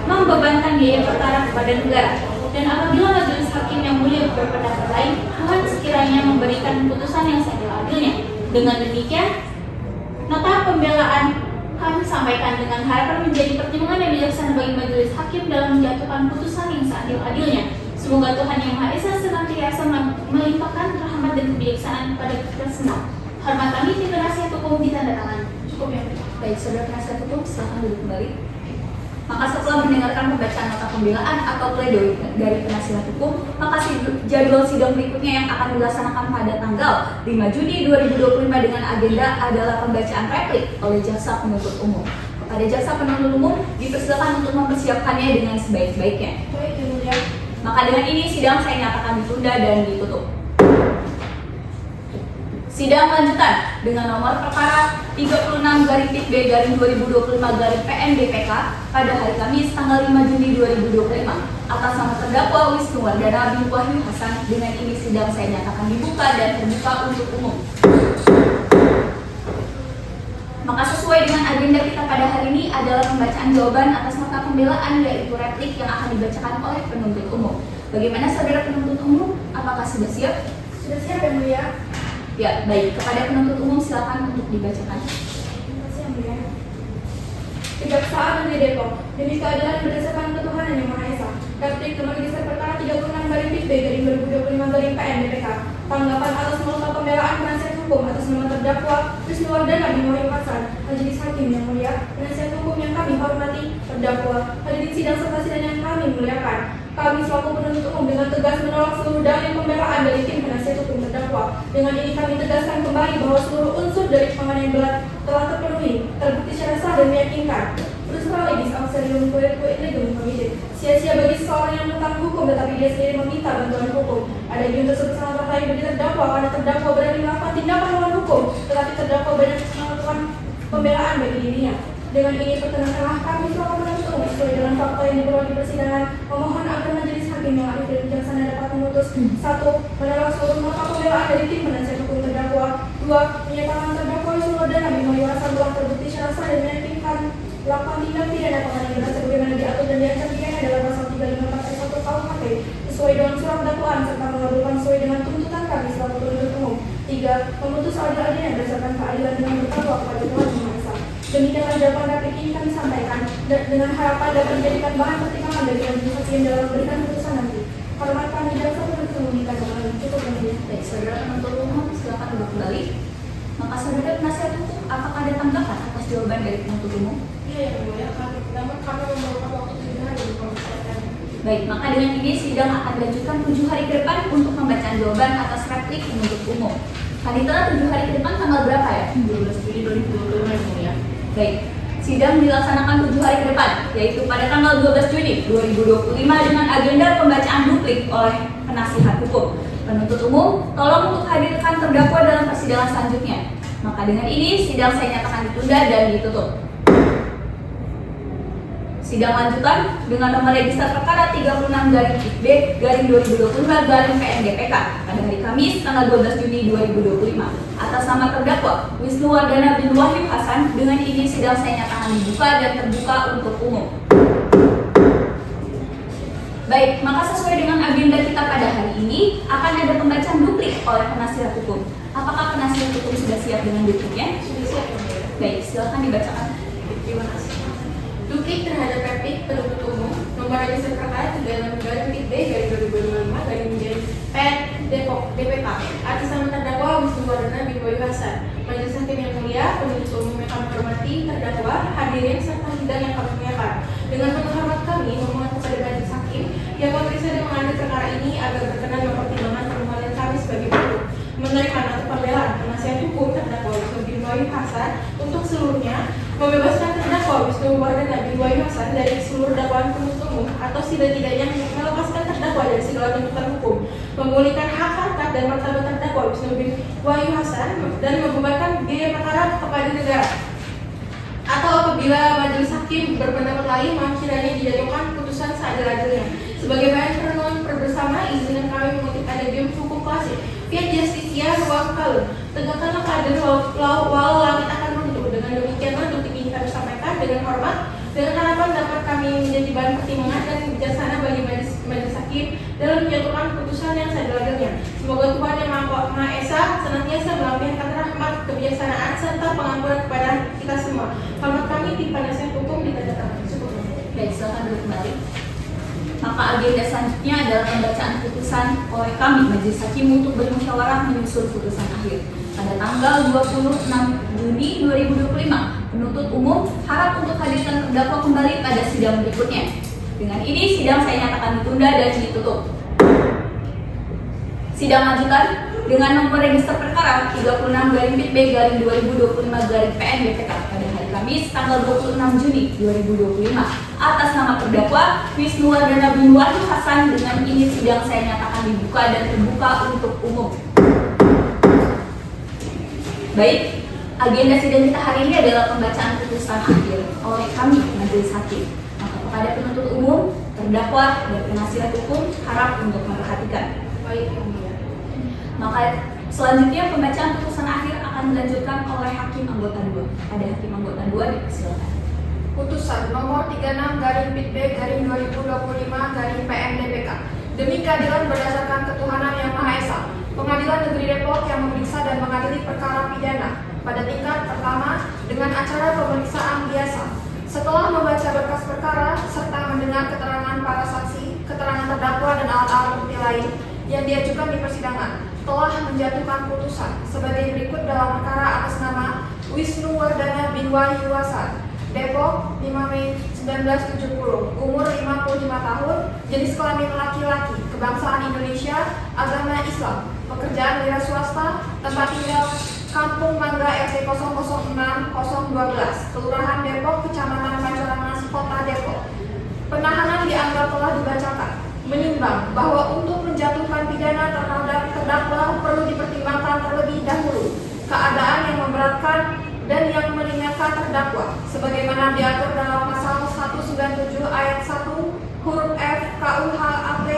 Membebankan biaya perkara kepada negara. Dan apabila majelis hakim yang mulia berpendapat lain, Tuhan sekiranya memberikan putusan yang seadil-adilnya. Dengan demikian, nota pembelaan kami sampaikan dengan harapan menjadi pertimbangan yang bijaksana bagi majelis hakim dalam menjatuhkan putusan yang seadil-adilnya. Semoga Tuhan Yang Maha Esa senantiasa melimpahkan rahmat dan kebijaksanaan kepada kita semua. Hormat kami, tim penasihat hukum ditandatangani. Cukup ya. Baik, saudara penasihat hukum, silakan duduk kembali. Maka setelah mendengarkan pembacaan nota pembelaan atau pledoi dari penasihat hukum, maka jadwal sidang berikutnya yang akan dilaksanakan pada tanggal 5 Juni 2025 dengan agenda adalah pembacaan replik oleh jaksa penuntut umum. Kepada jaksa penuntut umum dipersilakan untuk mempersiapkannya dengan sebaik-baiknya. Baik, Yang Mulia. Maka dengan ini sidang saya nyatakan ditunda dan ditutup. Sidang lanjutan dengan nomor perkara 36/B/2025/PN-DPK pada hari Kamis tanggal 5 Juni 2025 atas nama terdakwa Wisnuwardana bin Wahyu Hasan. Dengan ini sidang saya nyatakan dibuka dan terbuka untuk umum. Maka sesuai dengan agenda kita pada hari ini adalah pembacaan jawaban atas nota pembelaan, yaitu replik yang akan dibacakan oleh penuntut umum. Bagaimana saudara penuntut umum? Apakah sudah siap? Sudah siap, Yang Mulia. Ya, baik. Kepada penuntut umum silakan untuk dibacakan. Terima kasih, Yang Mulia. Kejaksaan Negeri Depok, demi keadilan berdasarkan ketuhanan Yang Maha Esa. Replik nomor register perkara 36/B/2025/PN-DPK. Tanggapan atas nota pembelaan penasihat hukum atas nama terdakwa Wisnuwardana bin Wahyu Hasan. Majelis Hakim yang mulia, penasihat hukum yang kami hormati, terdakwa, hadirin sidang serta sidang yang kami muliakan. Kami selaku penuntut umum dengan tegas menolak seluruh dalil pembelaan dari tim penasihat hukum terdakwa. Dengan ini kami tegaskan kembali bahwa seluruh unsur dari penganiayaan telah terpenuhi, terbukti secara sah dan meyakinkan. Frustralis auxilium quaeque legum committed. Sia-sia bagi seseorang yang tentang hukum tetapi dia sendiri meminta bantuan hukum. Ada yang tersebut sangat berbahaya bagi terdakwa karena terdakwa berani melakukan tindakan melawan hukum, tetapi terdakwa banyak melakukan pembelaan bagi dirinya. Dengan ini perkenankanlah kami selaku penuntut umum sesuai dengan fakta yang diperoleh di persidangan memohon agar majelis hakim yang adil dan bijaksana dapat memutus 1. Menolak seluruh nota pembelaan dari tim penasihat hukum terdakwa. 2. Menyatakan terdakwa Wisnuwardana bin Wahyu Hasan telah terbukti secara sah dan meyakinkan melakukan tindak pidana penganiayaan sebagaimana diatur dan diancam pidana dalam pasal 354 ayat 1 KUHP sesuai dengan surat dakwaan serta mengabulkan sesuai dengan tuntutan kami selaku penuntut umum. 3. Memutus adil-adilnya berdasarkan keadilan dengan bertakwa kepada Tuhan Yang Maha Esa. Demikianlah jawaban replik ini kami sampaikan dengan harapan dapat menjadikan bahan pertimbangan bagi majelis hakim dalam memberikan putusan nanti. Hormat kami jaksa penuntut umum dikatakan cukup yang mulia. Baik, saudara penuntut umum silakan duduk kembali. Maka saudara penasihat hukum, apakah ada tanggapan atas jawaban dari penuntut umum? Iya, Yang Mulia. Namun kami memerlukan waktu 7 hari untuk mempersiapkan. Baik, maka dengan ini sidang akan dilanjutkan 7 hari ke depan untuk pembacaan jawaban atas replik penuntut umum. Panitera 7 hari ke depan tanggal berapa ya? 12 Juni 2025 Yang Mulia. Baik, sidang dilaksanakan 7 hari ke depan, yaitu pada tanggal 12 Juni 2025 dengan agenda pembacaan duplik oleh penasihat hukum. Penuntut umum, tolong untuk hadirkan terdakwa dalam persidangan selanjutnya. Maka dengan ini sidang saya nyatakan ditunda dan ditutup. Sidang lanjutan dengan nomor register perkara 36/B/2025/PN-DPK pada hari Kamis tanggal 12 Juni 2025 atas nama terdakwa Wisnuwardana bin Wahyu Hasan. Dengan ini sidang saya nyatakan dibuka dan terbuka untuk umum. Baik, maka sesuai dengan agenda kita pada hari ini akan ada pembacaan duplik oleh penasihat hukum. Apakah penasihat hukum sudah siap dengan dupliknya? Sudah siap, Yang Mulia. Baik, silakan dibacakan. Terima kasih. Duplik terhadap replik penuntut umum nomor register perkara 36/B/2025/PN Depok DPK atas nama terdakwa Wisnuwardana bin Wahyu Hasan. Majelis hakim yang mulia, penuntut umum yang kami hormati, terdakwa, hadirin serta sidang yang kami muliakan. Dengan penuh hormat kami memohon kepada majelis hakim yang memeriksa dan mengadil perkara ini agar berkenan mempertimbangkan permohonan kami sebagai berikut: menerima nota pembelaan penasihat hukum terdakwa Wisnuwardana bin Wahyu Hasan Wisnu Wardana bin Wahyu Hasan dari seluruh dakwaan penuntut umum atau setidak-tidaknya melepaskan terdakwa dari segala tuntutan hukum, memulihkan hak harkat dan martabat terdakwa Wisnu bin Wahyu Hasan dan membebankan biaya perkara kepada negara. Atau apabila majelis hakim berpendapat lain, maka kiranya dijatuhkan putusan seadil-adilnya. Sebagai bahan perenungan bersama, izinkan kami mengutip adagium hukum klasik. Fiat justitia ruang kalun. Tegakkanlah keadilan walau langit akan runtuh. Dengan demikianlah detik ini kami sampaikan dengan hormat, dengan harapan dapat kami menjadi bahan pertimbangan dan bijaksana bagi majelis hakim dalam menjatuhkan putusan yang seadil-adilnya. Semoga Tuhan Yang Maha Esa senantiasa melampirkan rahmat, kebijaksanaan serta pengampunan kepada kita semua. Hormat kami tim penasihat hukum ditandatangan. Baik, silakan duduk kembali. Maka agenda selanjutnya adalah pembacaan putusan oleh kami Majelis Hakim untuk bermusyawarah menyusun putusan akhir. Pada tanggal 26 Juni 2025, penuntut umum harap untuk hadirkan terdakwa kembali pada sidang berikutnya. Dengan ini sidang saya nyatakan ditunda dan ditutup. Sidang lanjutan dengan nomor register perkara 36/B/2025/PN BPK pada hari Kamis tanggal 26 Juni 2025 atas nama terdakwa Wisnu Wardana bin Wahyu Hasan. Dengan ini sidang saya nyatakan dibuka dan terbuka untuk umum. Baik, agenda sidang kita hari ini adalah pembacaan putusan akhir oleh kami Majelis Hakim. Maka kepada penuntut umum, terdakwa, dan penasihat hukum harap untuk memperhatikan. Baik, Yang Mulia. Maka selanjutnya pembacaan putusan akhir akan dilanjutkan oleh Hakim Anggota 2. Pada Hakim Anggota 2 dipersilakan. Putusan nomor 36/2025/PN DPK. Demi keadilan berdasarkan ketuhanan Yang Maha Esa, Pengadilan Negeri Depok yang memeriksa dan mengadili perkara pidana pada tingkat pertama dengan acara pemeriksaan biasa. Setelah membaca berkas perkara serta mendengar keterangan para saksi, keterangan terdakwa dan alat-alat bukti lain yang diajukan di persidangan, telah menjatuhkan putusan sebagai berikut dalam perkara atas nama Wisnu Wardana bin Wahyu Hasan, Depok, 5 Mei 1970, umur 55 tahun, jenis kelamin laki-laki, kebangsaan Indonesia, agama Islam, pekerjaan wira swasta, tempat tinggal Kampung Mangga RT 006012, Kelurahan Depok, Kecamatan Pancorangas, Kota Depok. Penahanan dianggap telah dibacakan. Menimbang bahwa untuk menjatuhkan pidana terhadap terdakwa perlu dipertimbangkan terlebih dahulu keadaan yang memberatkan dan yang meringankan terdakwa sebagaimana diatur dalam pasal 197 ayat 1 huruf F KUHP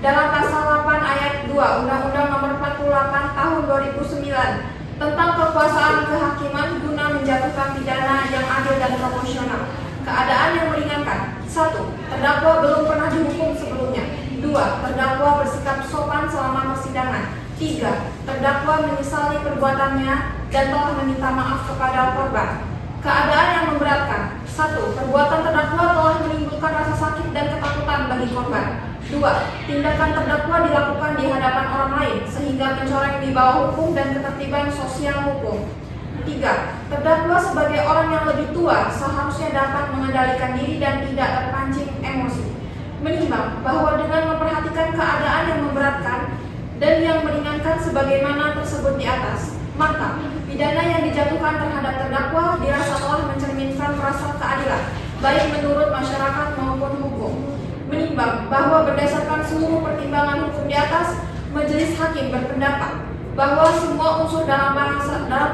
dalam pasal 8 ayat 2 Undang-Undang Nomor 48 Tahun 2009 tentang kekuasaan kehakiman guna menjatuhkan pidana yang adil dan proporsional. Keadaan yang meringankan: 1. Terdakwa belum pernah dihukum sebelumnya. 2. Terdakwa bersikap sopan selama persidangan. 3. Terdakwa menyesali perbuatannya dan telah meminta maaf kepada korban. Keadaan yang memberatkan: 1. Perbuatan terdakwa telah menimbulkan rasa sakit dan ketakutan bagi korban. 2. Tindakan terdakwa dilakukan di hadapan orang lain sehingga mencoreng di bawah hukum dan ketertiban sosial hukum. 3. Terdakwa sebagai orang yang lebih tua seharusnya dapat mengendalikan diri dan tidak terpancing emosi. Menimbang bahwa dengan memperhatikan keadaan yang memberatkan dan yang meringankan sebagaimana tersebut di atas, maka pidana yang dijatuhkan terhadap terdakwa dirasa telah mencerminkan rasa keadilan, baik menurut masyarakat maupun hukum. Menimbang bahwa berdasarkan seluruh pertimbangan hukum di atas, Majelis Hakim berpendapat bahwa semua unsur dalam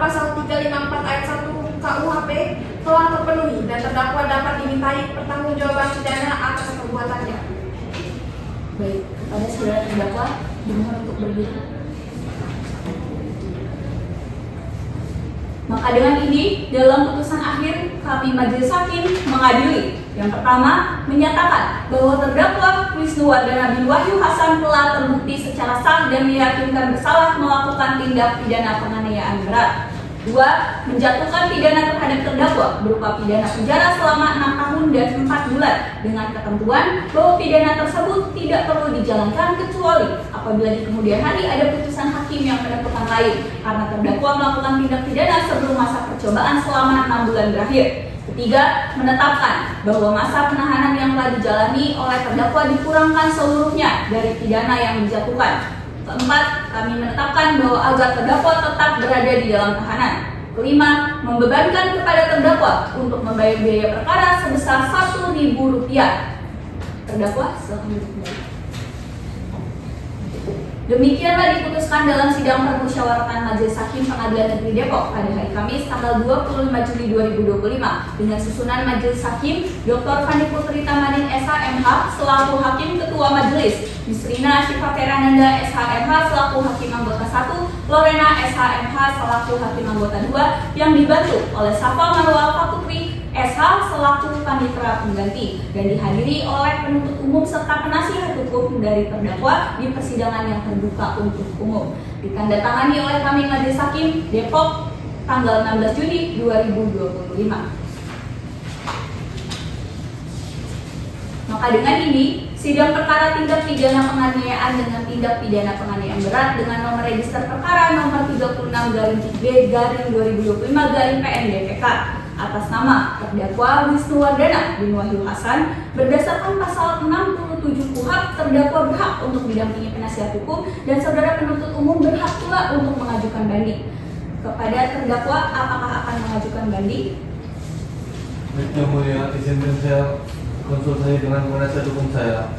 pasal 354 ayat 1 KUHP telah terpenuhi dan terdakwa dapat dimintai pertanggungjawaban pidana atas perbuatannya. Baik, kepada saudara terdakwa dimohon untuk berdiri. Maka dengan ini dalam putusan akhir kami Majelis Hakim mengadili. Yang pertama, menyatakan bahwa terdakwa Wisnu Wardana bin Wahyu Hasan telah terbukti secara sah dan meyakinkan bersalah melakukan tindak pidana penganiayaan berat. 2. Menjatuhkan pidana terhadap terdakwa berupa pidana penjara selama 6 tahun dan 4 bulan dengan ketentuan bahwa pidana tersebut tidak perlu dijalankan kecuali apabila di kemudian hari ada putusan hakim yang menentukan lain karena terdakwa melakukan tindak pidana sebelum masa percobaan selama 6 bulan berakhir. 3. Menetapkan bahwa masa penahanan yang telah dijalani oleh terdakwa dikurangkan seluruhnya dari pidana yang dijatuhkan. 4. Kami menetapkan bahwa agar terdakwa tetap berada di dalam tahanan. Kelima, membebankan kepada terdakwa untuk membayar biaya perkara sebesar Rp1.000. Terdakwa, silakan duduk kembali. Demikianlah diputuskan dalam sidang permusyawaratan Majelis Hakim Pengadilan Negeri Depok pada hari Kamis tanggal 25 Juli 2025 dengan susunan Majelis Hakim Dr. Fani Putri Tamanin SH.MH selaku Hakim Ketua Majelis, Yusrina Syifa Ferananda SH.MH selaku Hakim Anggota 1, Lorena SH.MH selaku Hakim Anggota 2 yang dibantu oleh Safa Marwal Fatukri SH selaku panitera pengganti dan dihadiri oleh penuntut umum serta penasihat hukum dari terdakwa di persidangan yang terbuka untuk umum. Ditandatangani oleh kami Majelis Hakim Depok tanggal 16 Juni 2025. Maka dengan ini, sidang perkara tindak pidana penganiayaan dengan tindak pidana penganiayaan berat dengan nomor register perkara nomor 36/B/2025/PN-DPK atas nama terdakwa Wisnu Wardana bin Wahyu Hasan berdasarkan pasal 67 KUHP, terdakwa berhak untuk didampingi penasihat hukum dan saudara penuntut umum berhak pula untuk mengajukan banding. Kepada terdakwa, apakah akan mengajukan banding? Yang mulia, izinkan saya konsultasi dengan penasihat hukum saya.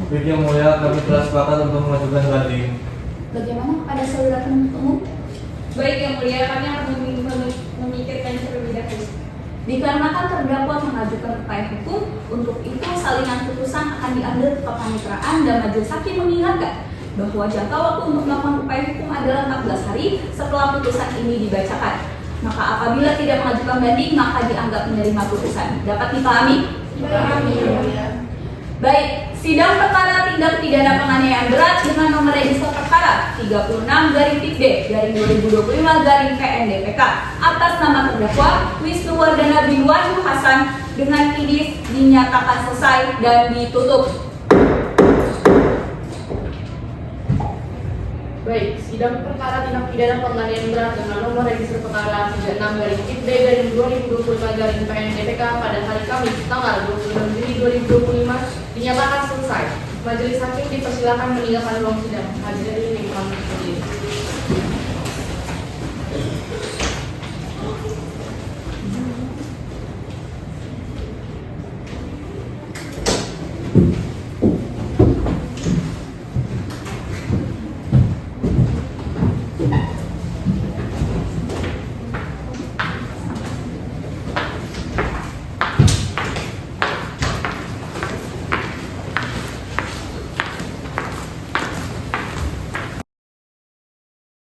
Baik yang mulia, kami telah sepakat untuk mengajukan banding. Bagaimana kepada saudara penuntut umum? Baik yang mulia, kami akan memikirkan terlebih dahulu. Dikarenakan terdakwa mengajukan upaya hukum, untuk itu salinan putusan akan diambil ke kepaniteraan dan Majelis Hakim mengingatkan bahwa jangka waktu untuk melakukan upaya hukum adalah 14 hari setelah putusan ini dibacakan. Maka apabila tidak mengajukan banding, maka dianggap menerima putusan. Dapat dipahami? Dipahami, yang mulia. Baik, sidang perkara tindak pidana penganiayaan berat dengan nomor register perkara 36/3/2025/PN-DPK atas nama terdakwa Wisnu Wardana bin Wahyu Hasan dengan ini dinyatakan selesai dan ditutup. Baik, sidang perkara tindak pidana penganiayaan berat dengan nomor register perkara 36/B/2025/PN-DPK pada hari Kamis tanggal 26 Juli 2025 dinyatakan selesai. Majelis Hakim dipersilakan meninggalkan ruang sidang. Hadirin yang kami berdiri.